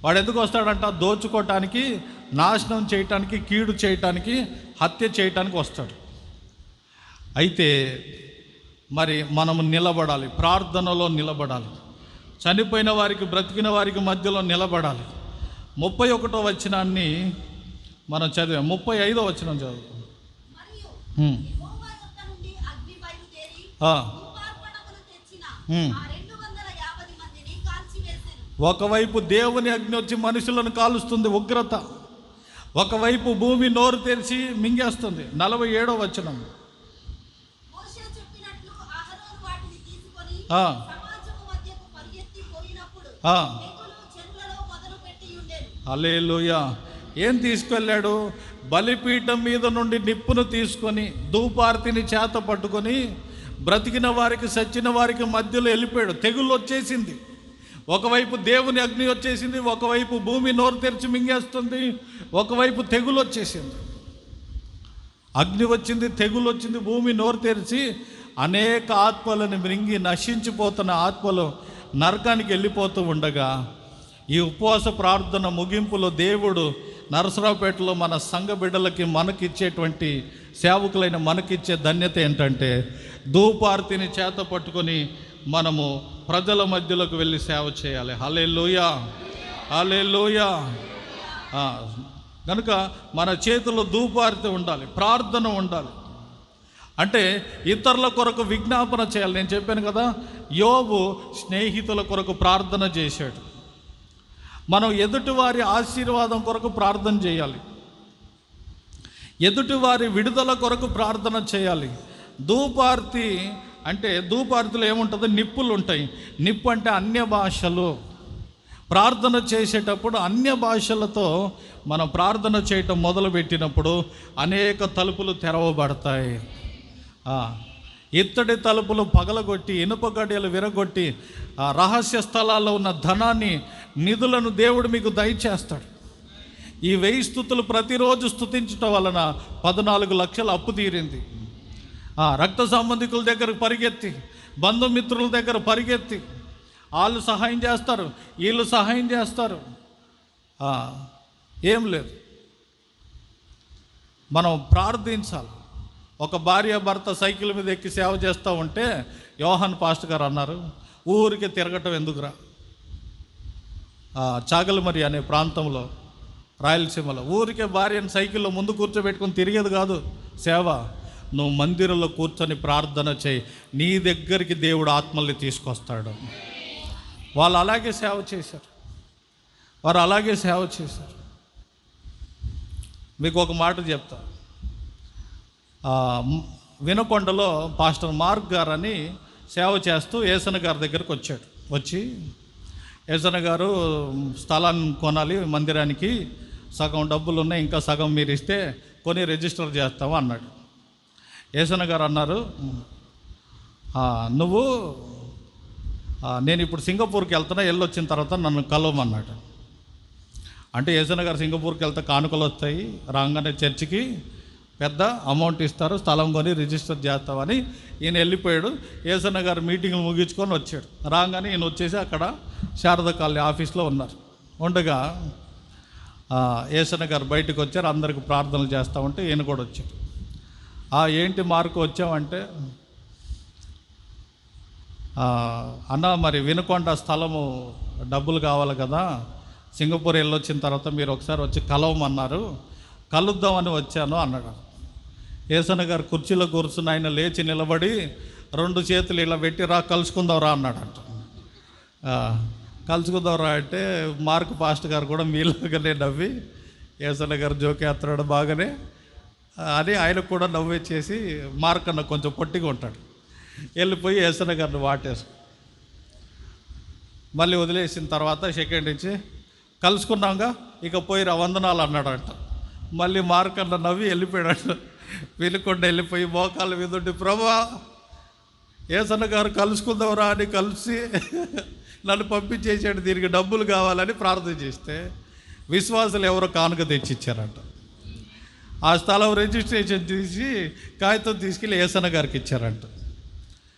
వాడు ఎందుకు వస్తాడంట? దోచుకోవటానికి, నాశనం చేయటానికి, కీడు చేయటానికి, హత్య చేయటానికి వస్తాడు. అయితే మరి మనము నిలబడాలి, ప్రార్థనలో నిలబడాలి, చనిపోయిన వారికి బ్రతికిన వారికి మధ్యలో నిలబడాలి. 31వ వచనాన్ని మనం చదివాం. 35వ వచనం చదువు. ఒకవైపు దేవుని అగ్ని వచ్చి మనుషులను కాలుస్తుంది, ఉగ్రత. ఒకవైపు భూమి నోరు తెరిచి మింగేస్తుంది. 47వ వచనం. హల్లెలూయా. ఏం తీసుకెళ్ళాడు? బలిపీఠం మీద నుండి నిప్పును తీసుకొని ధూపార్తిని చేత పట్టుకొని బ్రతికిన వారికి చచ్చిన వారికి మధ్యలో వెళ్ళిపోయాడు. తెగుళ్ళు వచ్చేసింది. ఒకవైపు దేవుని అగ్ని వచ్చేసింది, ఒకవైపు భూమి నోరు తెరిచి మింగేస్తుంది, ఒకవైపు తెగులు వచ్చేసింది. అగ్ని వచ్చింది, తెగులు వచ్చింది, భూమి నోరు తెరిచి అనేక ఆత్మలను మింగి నశించిపోతున్న ఆత్మలు నరకానికి వెళ్ళిపోతూ ఉండగా ఈ ఉపవాస ప్రార్థన ముగింపులో దేవుడు నరసరావుపేటలో మన సంఘ బిడ్డలకి, మనకిచ్చేటువంటి సేవకులైన మనకిచ్చే ధన్యత ఏంటంటే ధూపార్తిని చేత పట్టుకొని మనము ప్రజల మధ్యలోకి వెళ్ళి సేవ చేయాలి. హల్లెలూయా, హల్లెలూయా. కనుక మన చేతిలో ధూపార్తి ఉండాలి, ప్రార్థన ఉండాలి. అంటే ఇతరుల కొరకు విజ్ఞాపన చేయాలి. నేను చెప్పాను కదా, యోబు స్నేహితుల కొరకు ప్రార్థన చేశాడు. మనం ఎదుటివారి ఆశీర్వాదం కొరకు ప్రార్థన చేయాలి, ఎదుటివారి విడుదల కొరకు ప్రార్థన చేయాలి. ధూపార్తి అంటే ధూపార్తిలో ఏముంటుంది? నిప్పులు ఉంటాయి. నిప్పు అంటే అన్య భాషలు. ప్రార్థన చేసేటప్పుడు అన్య భాషలతో మనం ప్రార్థన చేయటం మొదలుపెట్టినప్పుడు అనేక తలుపులు తెరవబడతాయి. ఇత్తడి తలుపులు పగలగొట్టి, ఇనుప గడియలు విరగొట్టి, రహస్య స్థలాల్లో ఉన్న ధనాన్ని, నిధులను దేవుడు మీకు దయచేస్తాడు. ఈ 1000 స్తుతులు ప్రతిరోజు స్తుతించటం వలన 14 లక్షల అప్పు తీరింది. రక్త సంబంధికుల దగ్గర పరిగెత్తి, బంధుమిత్రుల దగ్గర పరిగెత్తి, వాళ్ళు సహాయం చేస్తారు, వీళ్ళు సహాయం చేస్తారు. ఏం లేదు, మనం ప్రార్థించాలి. ఒక భార్య భర్త సైకిల్ మీద ఎక్కి సేవ చేస్తూ ఉంటే యోహాన్ పాస్టర్ గారు అన్నారు, ఊరికి తిరగటం ఎందుకురా? చాగలమరి అనే ప్రాంతంలో, రాయలసీమలో ఊరికే భార్యను సైకిల్లో ముందు కూర్చోబెట్టుకొని తిరిగేది కాదు సేవ. నువ్వు మందిరంలో కూర్చొని ప్రార్థన చేయి, నీ దగ్గరికి దేవుడు ఆత్మల్ని తీసుకొస్తాడు. వాళ్ళు అలాగే సేవ చేశారు, వారు అలాగే సేవ చేశారు. మీకు ఒక మాట చెప్తా. వినకొండలో పాస్టర్ మార్క్ గారు అని సేవ చేస్తూ ఏసన్న గారి దగ్గరికి వచ్చాడు. వచ్చి, ఏసన్న గారు స్థలాన్ని కొనాలి మందిరానికి, సగం డబ్బులు ఉన్నాయి, ఇంకా సగం మీరు ఇస్తే కొని రిజిస్టర్ చేస్తాము అన్నాడు. ఏసన్న గారు అన్నారు, నువ్వు నేను ఇప్పుడు సింగపూర్కి వెళ్తున్నా, వెళ్ళొచ్చిన తర్వాత నన్ను కలవమన్నాడు. అంటే ఏసన్న గారు సింగపూర్కి వెళ్తే కానుకలు వస్తాయి, రాగానే చర్చికి పెద్ద అమౌంట్ ఇస్తారు, స్థలం కొని రిజిస్టర్ చేస్తామని ఈయన వెళ్ళిపోయాడు. ఏసన్న గారు మీటింగ్లు ముగించుకొని వచ్చాడు. రాగానే ఈయన వచ్చేసి అక్కడ శారద కాలనీ ఆఫీస్లో ఉన్నారు. ఉండగా ఏసన్న గారు బయటకు వచ్చారు, అందరికి ప్రార్థనలు చేస్తూ ఉంటే ఈయన కూడా వచ్చాడు. ఏంటి మార్కు వచ్చామంటే, అన్న మరి వినుకొండ స్థలము డబ్బులు కావాలి కదా, సింగపూర్ వెళ్ళొచ్చిన తర్వాత మీరు ఒకసారి వచ్చి కలవమన్నారు, కలుద్దామని వచ్చాను అన్నాడు. ఏసన్న గారు కుర్చీలో కూర్చుని ఆయన లేచి నిలబడి 2 చేతులు ఇలా పెట్టి రా కలుసుకుందాం రా అన్నాడంట. కలుసుకుందాం రా అంటే మార్క్ పాస్ట్ గారు కూడా మీలాగానే నవ్వి, ఏసన్న గారు జోకేస్తున్నాడు బాగానే అని ఆయనకు కూడా నవ్వేసేసి, మార్క్ అన్న కొంచెం పొట్టిగా ఉంటాడు, వెళ్ళిపోయి ఏసన్న గారిని వాటేసు మళ్ళీ వదిలేసిన తర్వాత సెకండ్ ఇచ్చి కలుసుకున్నాంగా ఇక పోయి వందనాలు అన్నాడంట. మళ్ళీ మార్క్ అన్న నవ్వి వెళ్ళిపోయాడు. వినుకొండ వెళ్ళిపోయి మోకాళ్ళ మీద ఉండి, ప్రభా ఏసన్న గారు కలుసుకుందాంరా అని కలిసి నన్ను పంపించేసాడు, దీనికి డబ్బులు కావాలని ప్రార్థన చేస్తే విశ్వాసులు ఎవరో కానుక తెచ్చిచ్చారంట. ఆ స్థలం రిజిస్ట్రేషన్ తీసి కాగితం తీసుకెళ్ళి ఏసన్న గారికి ఇచ్చారంట.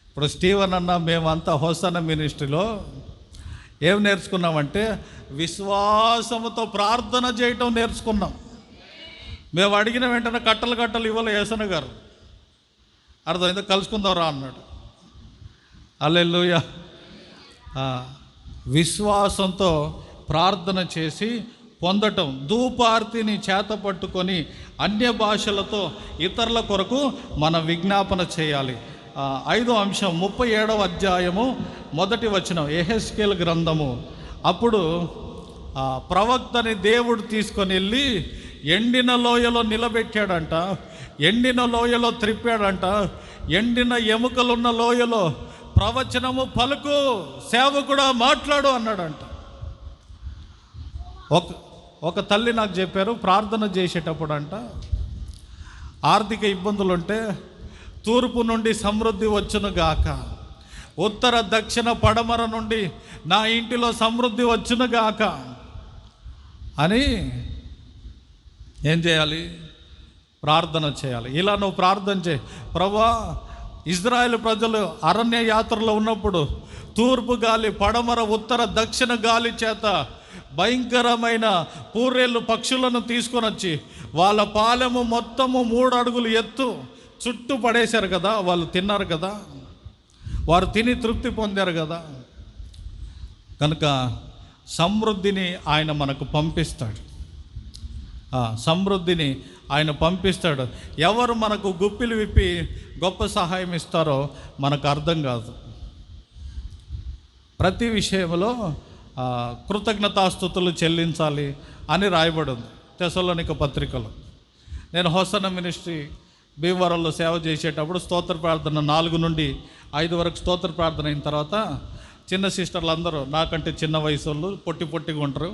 ఇప్పుడు స్టీవెన్ అన్న మేమంతా హోసన్న మినిస్ట్రీలో ఏం నేర్చుకున్నామంటే విశ్వాసముతో ప్రార్థన చేయటం నేర్చుకున్నాం. మేము అడిగిన వెంటనే కట్టలు ఇవ్వాలి ఏసన్న గారు. అర్థమైందా? కలుసుకుందాం రా అన్నాడు. హల్లెలూయా. విశ్వాసంతో ప్రార్థన చేసి పొందటం, ధూపార్తిని చేత పట్టుకొని అన్య భాషలతో ఇతరుల కొరకు మనం విజ్ఞాపన చేయాలి. 5వ అంశం 37వ అధ్యాయము 1వ వచనం, యెహెజ్కేలు గ్రంథము. అప్పుడు ప్రవక్తని దేవుడు తీసుకొని వెళ్ళి ఎండిన లోయలో నిలబెట్టాడంట, ఎండిన లోయలో త్రిప్పాడంట, ఎండిన ఎముకలున్న లోయలో ప్రవచనము పలుకు, సేవకుడా మాట్లాడు అన్నాడంట. ఒక తల్లి నాకు చెప్పారు, ప్రార్థన చేసేటప్పుడు అంట ఆర్థిక ఇబ్బందులుంటే తూర్పు నుండి సమృద్ధి వచ్చును గాక, ఉత్తర దక్షిణ పడమర నుండి నా ఇంటిలో సమృద్ధి వచ్చును గాక అని ఏం చేయాలి? ప్రార్థన చేయాలి. ఇలా నువ్వు ప్రార్థన చేయి. ప్రభువా, ఇజ్రాయేల్ ప్రజలు అరణ్య యాత్రలో ఉన్నప్పుడు తూర్పు గాలి, పడమర, ఉత్తర, దక్షిణ గాలి చేత భయంకరమైన పూరేళ్ళు పక్షులను తీసుకొని వచ్చి వాళ్ళ పాలెము మొత్తము 3 అడుగులు ఎత్తు చుట్టూ పడేశారు కదా, వాళ్ళు తిన్నారు కదా, వారు తిని తృప్తి పొందారు కదా. కనుక సమృద్ధిని ఆయన మనకు పంపిస్తాడు, సమృద్ధిని ఆయన పంపిస్తాడు. ఎవరు మనకు గుప్పిలు విప్పి గొప్ప సహాయం ఇస్తారో మనకు అర్థం కాదు. ప్రతి విషయంలో కృతజ్ఞతాస్తుతులు చెల్లించాలి అని రాయబడి ఉంది తెస్సలోనిక పత్రికలో. నేను హోసన్న మినిస్ట్రీ భీమవరంలో సేవ చేసేటప్పుడు స్తోత్ర ప్రార్థన 4 నుండి 5 వరకు స్తోత్ర ప్రార్థన అయిన తర్వాత చిన్న సిస్టర్లు అందరూ నాకంటే చిన్న వయసు వాళ్ళు పొట్టిగా ఉంటారు,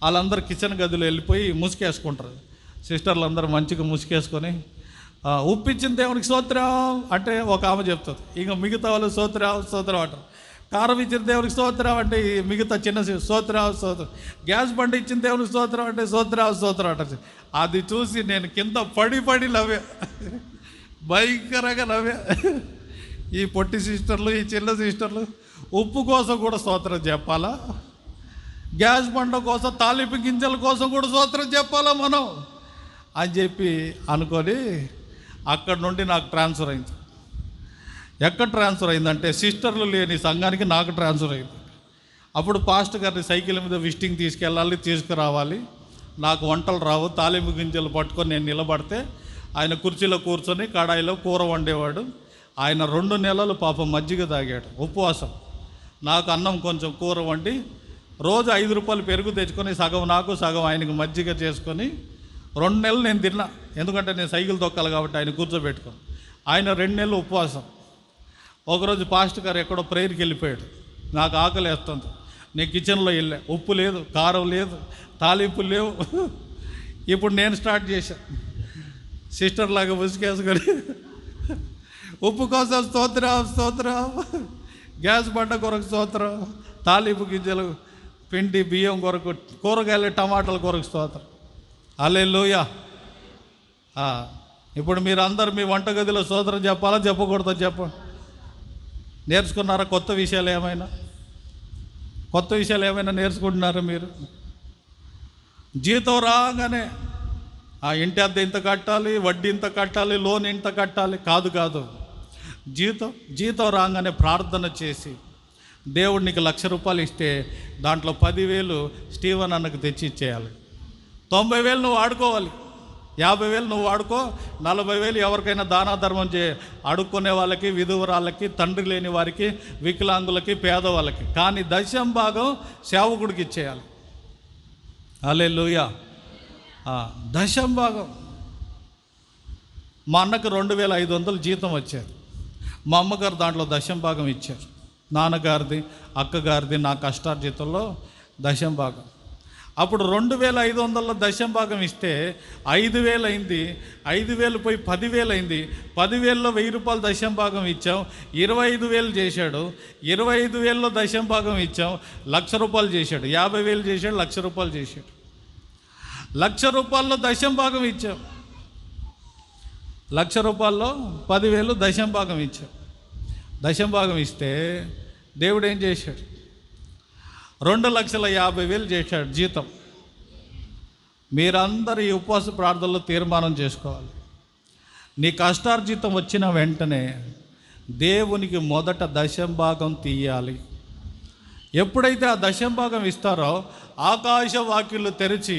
వాళ్ళందరూ కిచెన్ గదిలో వెళ్ళిపోయి ముసుకేసుకుంటారు. సిస్టర్లు అందరూ మంచిగా ముసుకేసుకొని ఉప్పిచ్చిన దేవునికి స్తోత్రం అంటే ఒక ఆమె చెప్తుంది, ఇక మిగతా వాళ్ళు స్తోత్రం అంటారు. కారం ఇచ్చిన దేవునికి స్తోత్రం అంటే మిగతా చిన్న స్తోత్రం. గ్యాస్ బండి ఇచ్చిన దేవునికి స్తోత్రం అంటే స్తోత్రం అంటారు. అది చూసి నేను కింద పడి నవ్వే, భయంకరంగా నవ్వే. ఈ పొట్టి సిస్టర్లు, ఈ చిన్న సిస్టర్లు ఉప్పు కోసం కూడా స్తోత్రం చెప్పాలా? గ్యాస్ బండ కోసం, తాలింపు గింజల కోసం కూడా స్తోత్రం చెప్పాలా మనం అని చెప్పి అనుకొని అక్కడి నుండి నాకు ట్రాన్స్ఫర్ అయింది. ఎక్కడ ట్రాన్స్ఫర్ అయిందంటే సిస్టర్లు లేని సంఘానికి నాకు ట్రాన్స్ఫర్ అయింది. అప్పుడు పాస్టర్ గారిని సైకిల్ మీద విజిటింగ్ తీసుకెళ్ళాలి, తీసుకురావాలి. నాకు వంటలు రావు, తాలింపు గింజలు పట్టుకొని నేను నిలబడితే ఆయన కుర్చీలో కూర్చొని కడాయిలో కూర వండేవాడు. ఆయన 2 నెలలు పాపం మజ్జిగ తాగాడు ఉపవాసం. నాకు అన్నం కొంచెం కూర వండి రోజు 5 రూపాయలు పెరుగు తెచ్చుకొని సగం నాకు సగం ఆయనకు మజ్జిగ చేసుకొని 2 నెలలు నేను తిన్నా. ఎందుకంటే నేను సైకిల్ తొక్కాలి కాబట్టి ఆయన కూర్చోబెట్టుకొని. ఆయన 2 నెలలు ఉపవాసం. ఒకరోజు పాస్టర్ గారు ఎక్కడో ప్రేయర్కి వెళ్ళిపోయాడు. నాకు ఆకలి వేస్తుంది. నేను కిచెన్లో వెళ్ళా, ఉప్పు లేదు, కారం లేదు, తాలింపులు లేవు. ఇప్పుడు నేను స్టార్ట్ చేశాను సిస్టర్ లాగా ముసుకేసుకొని, ఉప్పు కోసం స్తోత్రం, గ్యాస్ బండ కొరకు స్తోత్రం, తాలింపు గింజలు, పిండి బియ్యం కొరకు, కూరగాయలు టమాటాల కొరకు స్తోత్రం. హల్లెలూయా. ఇప్పుడు మీరు అందరు మీ వంటగదిలో స్తోత్రం చెప్పాలా చెప్పకూడదా? చెప్పండి. నేర్చుకున్నారా కొత్త విషయాలు ఏమైనా నేర్చుకుంటున్నారా మీరు? జీతం రాగానే ఇంటి అద్దె ఇంత కట్టాలి, వడ్డీ ఇంత కట్టాలి, లోన్ ఇంత కట్టాలి కాదు. జీతం రాగానే ప్రార్థన చేసి దేవుడు నీకు ₹1,00,000 ఇస్తే దాంట్లో 10,000 స్టీవెన్ అన్నకు తెచ్చి ఇచ్చేయాలి. 90,000 నువ్వు వాడుకోవాలి, 50,000 నువ్వు వాడుకో, 40,000 ఎవరికైనా దాన ధర్మం అడుక్కునే వాళ్ళకి, విధువరాళ్ళకి, తండ్రి లేని వారికి, వికలాంగులకి, పేదవాళ్ళకి. కానీ 10% సేవకుడికి ఇచ్చేయాలి. హల్లెలూయా. 10%. మా అన్నకు 2,500 జీతం వచ్చారు. మా అమ్మగారు దాంట్లో 10% ఇచ్చారు. నాన్నగారిది, అక్కగారిది, నా కష్టార్జితంలో 10%. అప్పుడు 2,500 10% ఇస్తే 5,000 అయింది. 5,000 పోయి 10,000 అయింది. 10,000లో ₹1,000 10% ఇచ్చాం. 25,000 చేశాడు. 25,000లో 10% ఇచ్చాం. ₹1,00,000 చేశాడు. 50,000 చేశాడు. ₹1,00,000 చేశాడు. ₹1,00,000లో 10% ఇచ్చాం. ₹1,00,000లో 10,000 10% ఇచ్చాం. 10% ఇస్తే దేవుడు ఏం చేశాడు? 2,50,000 చేశాడు జీతం. మీరందరూ ఈ ఉపవాస ప్రార్థనలో తీర్మానం చేసుకోవాలి. నీ కష్టార్జితం వచ్చిన వెంటనే దేవునికి మొదట 10% తీయాలి. ఎప్పుడైతే ఆ 10% ఇస్తారో ఆకాశ వాకిళ్ళు తెరిచి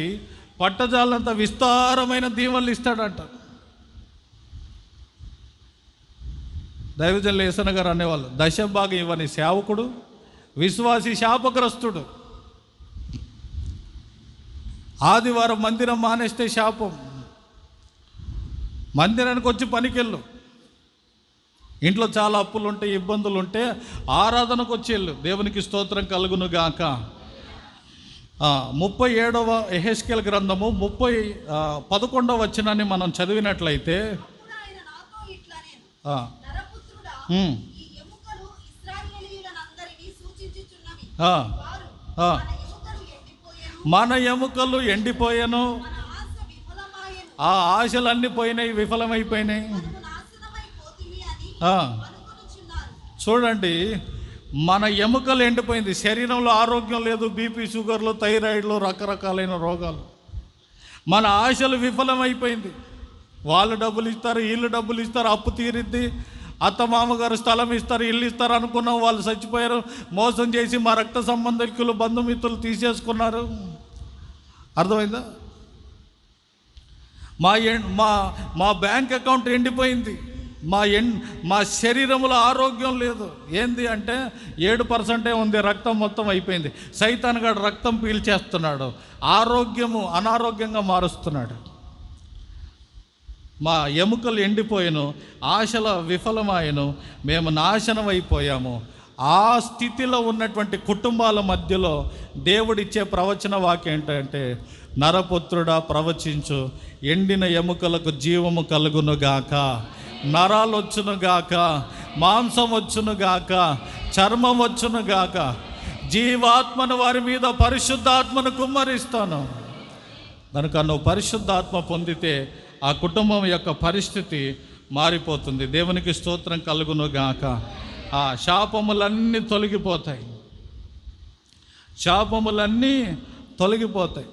పట్టజాలంత విస్తారమైన దీవెనలు ఇస్తాడంట. దైవజనులు యేసన్న గారు అనేవాళ్ళు, 10% ఇవ్వని సేవకుడు విశ్వాసి శాపగ్రస్తుడు. ఆదివారం మందిరం మానేస్తే శాపం. మందిరానికి వచ్చి పనికెళ్ళు. ఇంట్లో చాలా అప్పులు ఉంటే, ఇబ్బందులు ఉంటే ఆరాధనకు వచ్చి వెళ్ళు. దేవునికి స్తోత్రం కలుగును గాక. 37వ యెహెజ్కేలు గ్రంథము 11వ వచనాన్ని మనం చదివినట్లయితే, మన ఎముకలు ఎండిపోయాను, ఆ ఆశలన్నీ పోయినాయి, విఫలమైపోయినాయి. చూడండి, మన ఎముకలు ఎండిపోయింది. శరీరంలో ఆరోగ్యం లేదు, బీపీ, షుగర్లు, థైరాయిడ్లు, రకరకాలైన రోగాలు. మన ఆశలు విఫలమైపోయింది. వాళ్ళు డబ్బులు ఇస్తారు, వీళ్ళు డబ్బులు ఇస్తారు, అప్పు తీరిద్ది, అత్త మామగారు స్థలం ఇస్తారు, ఇల్లు ఇస్తారు అనుకున్నాం. వాళ్ళు చచ్చిపోయారు, మోసం చేసి మా రక్త సంబంధికులు, బంధుమిత్రులు తీసేసుకున్నారు. అర్థమైందా? మా బ్యాంక్ అకౌంట్ ఎండిపోయింది. మా శరీరంలో ఆరోగ్యం లేదు. ఏంది అంటే 7% ఉంది, రక్తం మొత్తం అయిపోయింది. సైతాన్ గాడు రక్తం పీల్చేస్తున్నాడు, ఆరోగ్యము అనారోగ్యంగా మారుస్తున్నాడు. మా ఎముకలు ఎండిపోయాను, ఆశల విఫలమాయను, మేము నాశనం అయిపోయాము. ఆ స్థితిలో ఉన్నటువంటి కుటుంబాల మధ్యలో దేవుడిచ్చే ప్రవచన వాక్యం ఏంటంటే, నరపుత్రుడా ప్రవచించు, ఎండిన ఎముకలకు జీవము కలుగునుగాక, నరాలు వచ్చునుగాక, మాంసం వచ్చునుగాక, చర్మం వచ్చునుగాక, జీవాత్మను వారి మీద పరిశుద్ధాత్మను కుమ్మరిస్తాను. కనుక నువ్వు పరిశుద్ధాత్మ పొందితే ఆ కుటుంబం యొక్క పరిస్థితి మారిపోతుంది. దేవునికి స్తోత్రం కలుగునుగాక. ఆ శాపములన్నీ తొలగిపోతాయి, శాపములన్నీ తొలగిపోతాయి.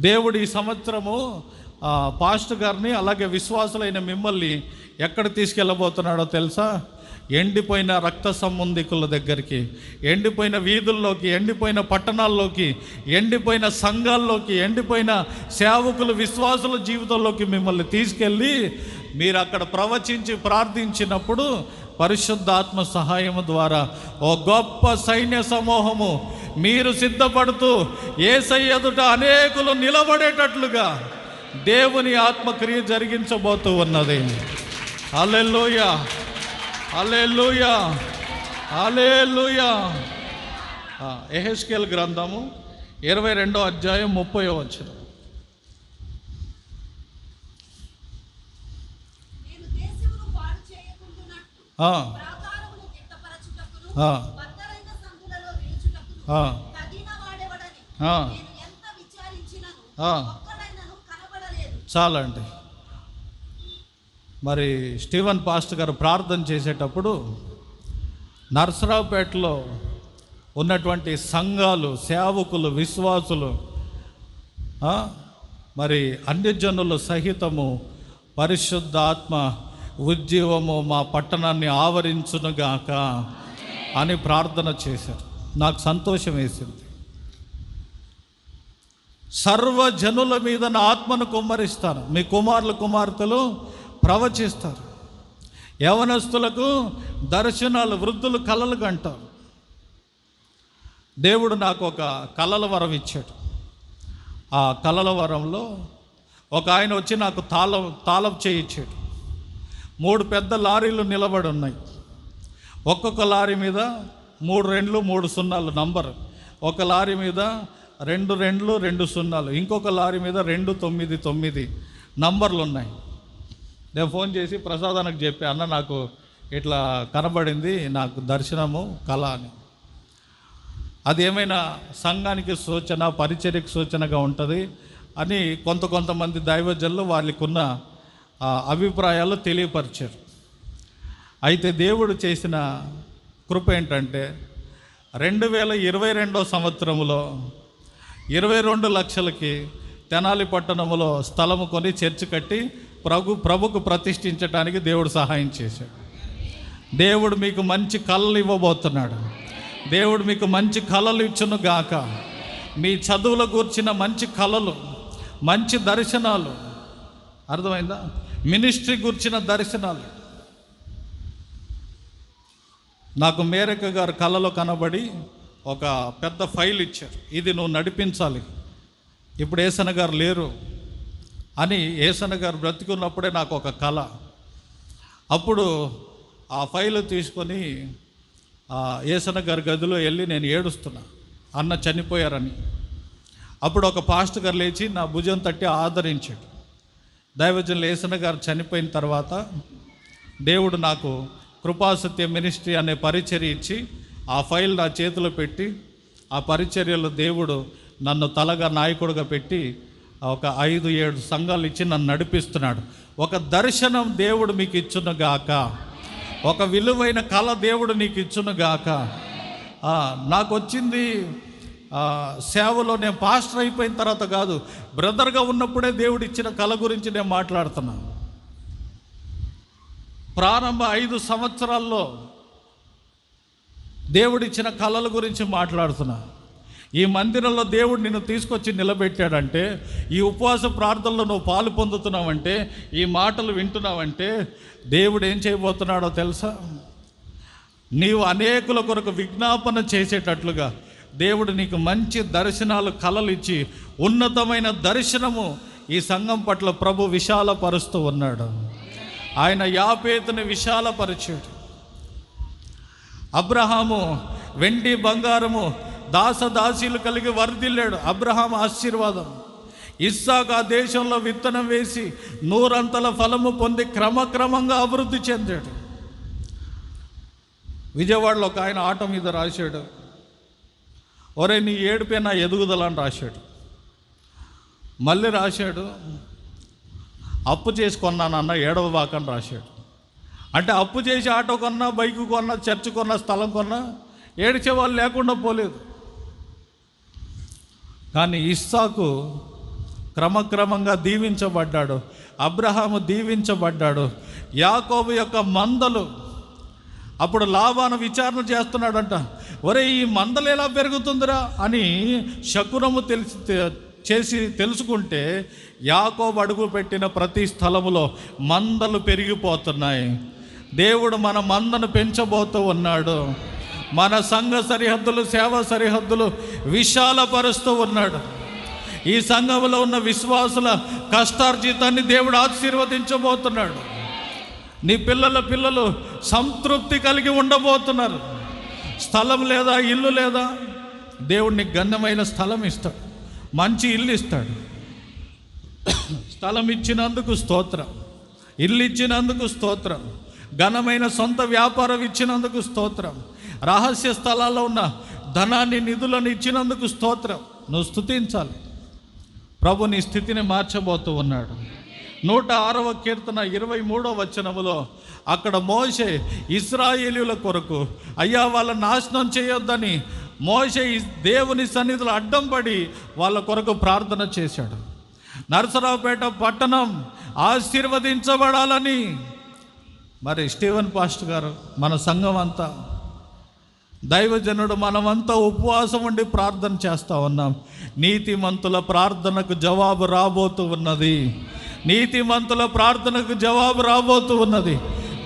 దేవుడు ఈ సంవత్సరము పాస్టర్ గారిని, అలాగే విశ్వాసులైన మిమ్మల్ని ఎక్కడ తీసుకెళ్ళబోతున్నాడో తెలుసా? ఎండిపోయిన రక్త సంబంధికుల దగ్గరికి, ఎండిపోయిన వీధుల్లోకి, ఎండిపోయిన పట్టణాల్లోకి, ఎండిపోయిన సంఘాల్లోకి, ఎండిపోయిన సేవకులు, విశ్వాసుల జీవితంలోకి మిమ్మల్ని తీసుకెళ్ళి మీరు అక్కడ ప్రవచించి ప్రార్థించినప్పుడు పరిశుద్ధాత్మ సహాయము ద్వారా ఓ గొప్ప సైన్య సమూహము మీరు సిద్ధపడుతూ యేసయ్య ఎదుట అనేకులు నిలబడేటట్లుగా దేవుని ఆత్మక్రియ జరిగించబోతూ ఉన్నది. హల్లెలూయా, హల్లెలూయా, హల్లెలూయా. యెహెజ్కేలు గ్రంథము 22వ అధ్యాయం 30వ వచనం. చాలండి. మరి స్టీవెన్ పాస్టర్ గారు ప్రార్థన చేసేటప్పుడు నర్సరావుపేటలో ఉన్నటువంటి సంఘాలు, సేవకులు, విశ్వాసులు, మరి అన్యజనులు సహితము పరిశుద్ధ ఆత్మ ఉజ్జీవము మా పట్టణాన్ని ఆవరించునుగాక అని ప్రార్థన చేశారు. నాకు సంతోషం వేసింది. సర్వజనుల మీద నా ఆత్మను కుమ్మరిస్తాను, మీ కుమారులు కుమార్తెలు ప్రవచిస్తారు, యవనస్తులకు దర్శనాలు, వృద్ధులు కలలు కంటారు. దేవుడు నాకు ఒక కలల వరం ఇచ్చాడు. ఆ కలల వరంలో ఒక ఆయన వచ్చి నాకు తాళం చేయించాడు. 3 పెద్ద లారీలు నిలబడి ఉన్నాయి. ఒక్కొక్క లారీ మీద 3 2 3 0 నంబర్, ఒక లారీ మీద 2 2 2 0, ఇంకొక లారీ మీద 2 9 9 నంబర్లు ఉన్నాయి. నేను ఫోన్ చేసి ప్రసాదానికి చెప్పి, అన్న నాకు ఇట్లా కనబడింది, నాకు దర్శనము కళ అని. అది ఏమైనా సంఘానికి సూచన, పరిచర్యకు సూచనగా ఉంటుంది అని కొంతమంది దైవజనులు వాళ్ళకున్న అభిప్రాయాలు తెలియపరిచారు. అయితే దేవుడు చేసిన కృప ఏంటంటే 2022 సంవత్సరంలో 22 లక్షలకి తెనాలి పట్టణంలో స్థలము కొని చర్చి కట్టి ప్రభుకు ప్రతిష్ఠించడానికి దేవుడు సహాయం చేశాడు. దేవుడు మీకు మంచి కళలు ఇవ్వబోతున్నాడు. దేవుడు మీకు మంచి కళలు ఇచ్చును గాక. మీ చదువుల గూర్చిన మంచి కళలు, మంచి దర్శనాలు, అర్థమైందా? మినిస్ట్రీ గురించిన దర్శనాలు. నాకు మేరక గారు కళలో కనబడి ఒక పెద్ద ఫైల్ ఇచ్చారు, ఇది నువ్వు నడిపించాలి. ఇప్పుడు ఏసన్న గారు లేరు అని, ఏసన్న గారు బ్రతికున్నప్పుడే నాకు ఒక కళ. అప్పుడు ఆ ఫైల్ తీసుకొని ఏసన్న గారి గదిలో వెళ్ళి నేను ఏడుస్తున్నా, అన్న చనిపోయారని. అప్పుడు ఒక పాస్టర్ గారు లేచి నా భుజం తట్టి ఆదరించాడు. దైవజనులు ఏసన్న గారు చనిపోయిన తర్వాత దేవుడు నాకు కృపాసత్య మినిస్ట్రీ అనే పరిచర్య ఇచ్చి ఆ ఫైల్ నా చేతిలో పెట్టి, ఆ పరిచర్యలో దేవుడు నన్ను తలగా నాయకుడిగా పెట్టి ఒక 5-7 సంఘాలు ఇచ్చి నన్ను నడిపిస్తున్నాడు. ఒక దర్శనం దేవుడు మీకు ఇచ్చునుగాక, ఒక విలువైన కళ దేవుడు నీకు ఇచ్చునుగాక. నాకు వచ్చింది సేవలో, నేను పాస్టర్ అయిపోయిన తర్వాత కాదు, బ్రదర్గా ఉన్నప్పుడే దేవుడు ఇచ్చిన కళ గురించి నేను మాట్లాడుతున్నాను. ప్రారంభ 5 సంవత్సరాల్లో దేవుడిచ్చిన కళల గురించి మాట్లాడుతున్నా. ఈ మందిరంలో దేవుడు నిన్ను తీసుకొచ్చి నిలబెట్టాడంటే, ఈ ఉపవాస ప్రార్థనలో నువ్వు పాలు పొందుతున్నావంటే, ఈ మాటలు వింటున్నావంటే దేవుడు ఏం చేయబోతున్నాడో తెలుసా? నీవు అనేకుల కొరకు విజ్ఞాపన చేసేటట్లుగా దేవుడు నీకు మంచి దర్శనాలు, కళలు ఇచ్చి ఉన్నతమైన దర్శనము ఈ సంఘం పట్ల ప్రభు విశాలపరుస్తూ ఉన్నాడు. ఆయన యాపేతుని విశాలపరిచాడు. అబ్రహాము వెండి బంగారము దాసదాసీలు కలిగి వర్ధిల్లాడు. అబ్రహాం ఆశీర్వాదం. ఇస్సాకు ఆ దేశంలో విత్తనం వేసి 100 అంతల ఫలము పొంది క్రమక్రమంగా అభివృద్ధి చెందాడు. విజయవాడలో ఒక ఆయన ఆటో మీద రాశాడు, ఒరే నీ ఏడుపే నా ఎదుగుదల అని రాశాడు. మళ్ళీ రాశాడు, అప్పు చేసి కొన్నానన్న ఏడవబాకని రాశాడు. అంటే అప్పు చేసి ఆటో కొన్నా, బైకు కొన్నా, చర్చ్ కొన్నా, స్థలం కొన్నా ఏడిచే వాళ్ళు లేకుండా పోలేదు. కానీ ఇస్సాకు క్రమక్రమంగా దీవించబడ్డాడు, అబ్రహాము దీవించబడ్డాడు. యాకోబు యొక్క మందలు, అప్పుడు లాబాను విచారణ చేస్తున్నాడంట, ఒరే ఈ మందలు ఎలా పెరుగుతుందిరా అని శకునము తెలుసుకుంటే యాకోబు అడుగు పెట్టిన ప్రతి స్థలములో మందలు పెరిగిపోతున్నాయి. దేవుడు మన మందను పెంచబోతూ ఉన్నాడు. మన సంఘ సరిహద్దులు, సేవా సరిహద్దులు విశాలపరుస్తూ ఉన్నాడు. ఈ సంఘంలో ఉన్న విశ్వాసుల కష్టార్జితాన్ని దేవుడు ఆశీర్వదించబోతున్నాడు. నీ పిల్లలు సంతృప్తి కలిగి ఉండబోతున్నారు. స్థలం లేదా, ఇల్లు లేదా, దేవుడు నీకు గణ్యమైన స్థలం ఇస్తాడు, మంచి ఇల్లు ఇస్తాడు. స్థలం ఇచ్చినందుకు స్తోత్రం, ఇల్లు ఇచ్చినందుకు స్తోత్రం, ఘనమైన సొంత వ్యాపారం ఇచ్చినందుకు స్తోత్రం, రహస్య స్థలాల్లో ఉన్న ధనాన్ని, నిధులను ఇచ్చినందుకు స్తోత్రం. నువ్వు స్తుతించాలి. ప్రభు నీ స్థితిని మార్చబోతూ ఉన్నాడు. 106వ కీర్తన 23వ వచనములో అక్కడ మోషే ఇశ్రాయేలీయుల కొరకు, అయ్యా వాళ్ళ నాశనం చేయొద్దని మోషే దేవుని సన్నిధిలో అడ్డం పడి వాళ్ళ కొరకు ప్రార్థన చేశాడు. నరసరావుపేట పట్టణం ఆశీర్వదించబడాలని మరి స్టీవెన్ పాస్టర్ గారు, మన సంఘం అంతా, దైవజనుడు, మనమంతా ఉపవాసం ఉండి ప్రార్థన చేస్తూ ఉన్నాం. నీతిమంతుల ప్రార్థనకు జవాబు రాబోతూ ఉన్నది. నీతిమంతుల ప్రార్థనకు జవాబు రాబోతూ ఉన్నది.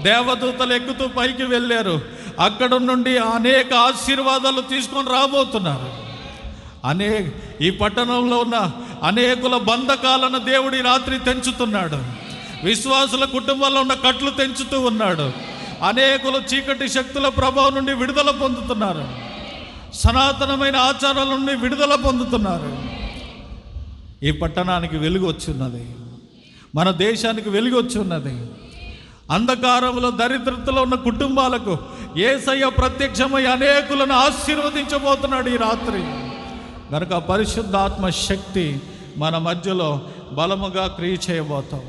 దేవదూతలు ఎక్కుతూ పైకి వెళ్ళారు. అక్కడ నుండి అనేక ఆశీర్వాదాలు తీసుకొని రాబోతున్నారు. ఈ పట్టణంలో ఉన్న అనేకుల బంధకాలను దేవుడి రాత్రి తెంచుతున్నాడు. విశ్వాసుల కుటుంబాల్లో ఉన్న కట్లు తెంచుతూ ఉన్నాడు. అనేకులు చీకటి శక్తుల ప్రభావం నుండి విడుదల పొందుతున్నారు. సనాతనమైన ఆచారాల నుండి విడుదల పొందుతున్నారు. ఈ పట్టణానికి వెలుగు వచ్చున్నది. మన దేశానికి వెలుగు వచ్చున్నది. అంధకారంలో దరిద్రతలో ఉన్న కుటుంబాలకు యేసయ్య ప్రత్యక్షమై అనేకులను ఆశీర్వదించబోతున్నాడు ఈ రాత్రి. కనుక పరిశుద్ధాత్మ శక్తి మన మధ్యలో బలముగా క్రియ చేయబోతాం.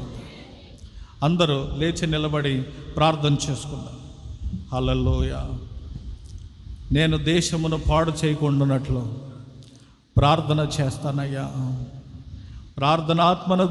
అందరూ లేచి నిలబడి ప్రార్థన చేసుకుందాం. హల్లెలూయా. నేను దేశమును పాడు చేయకుండానట్లు ప్రార్థన చేస్తానయ్యా. ప్రార్థనాత్మను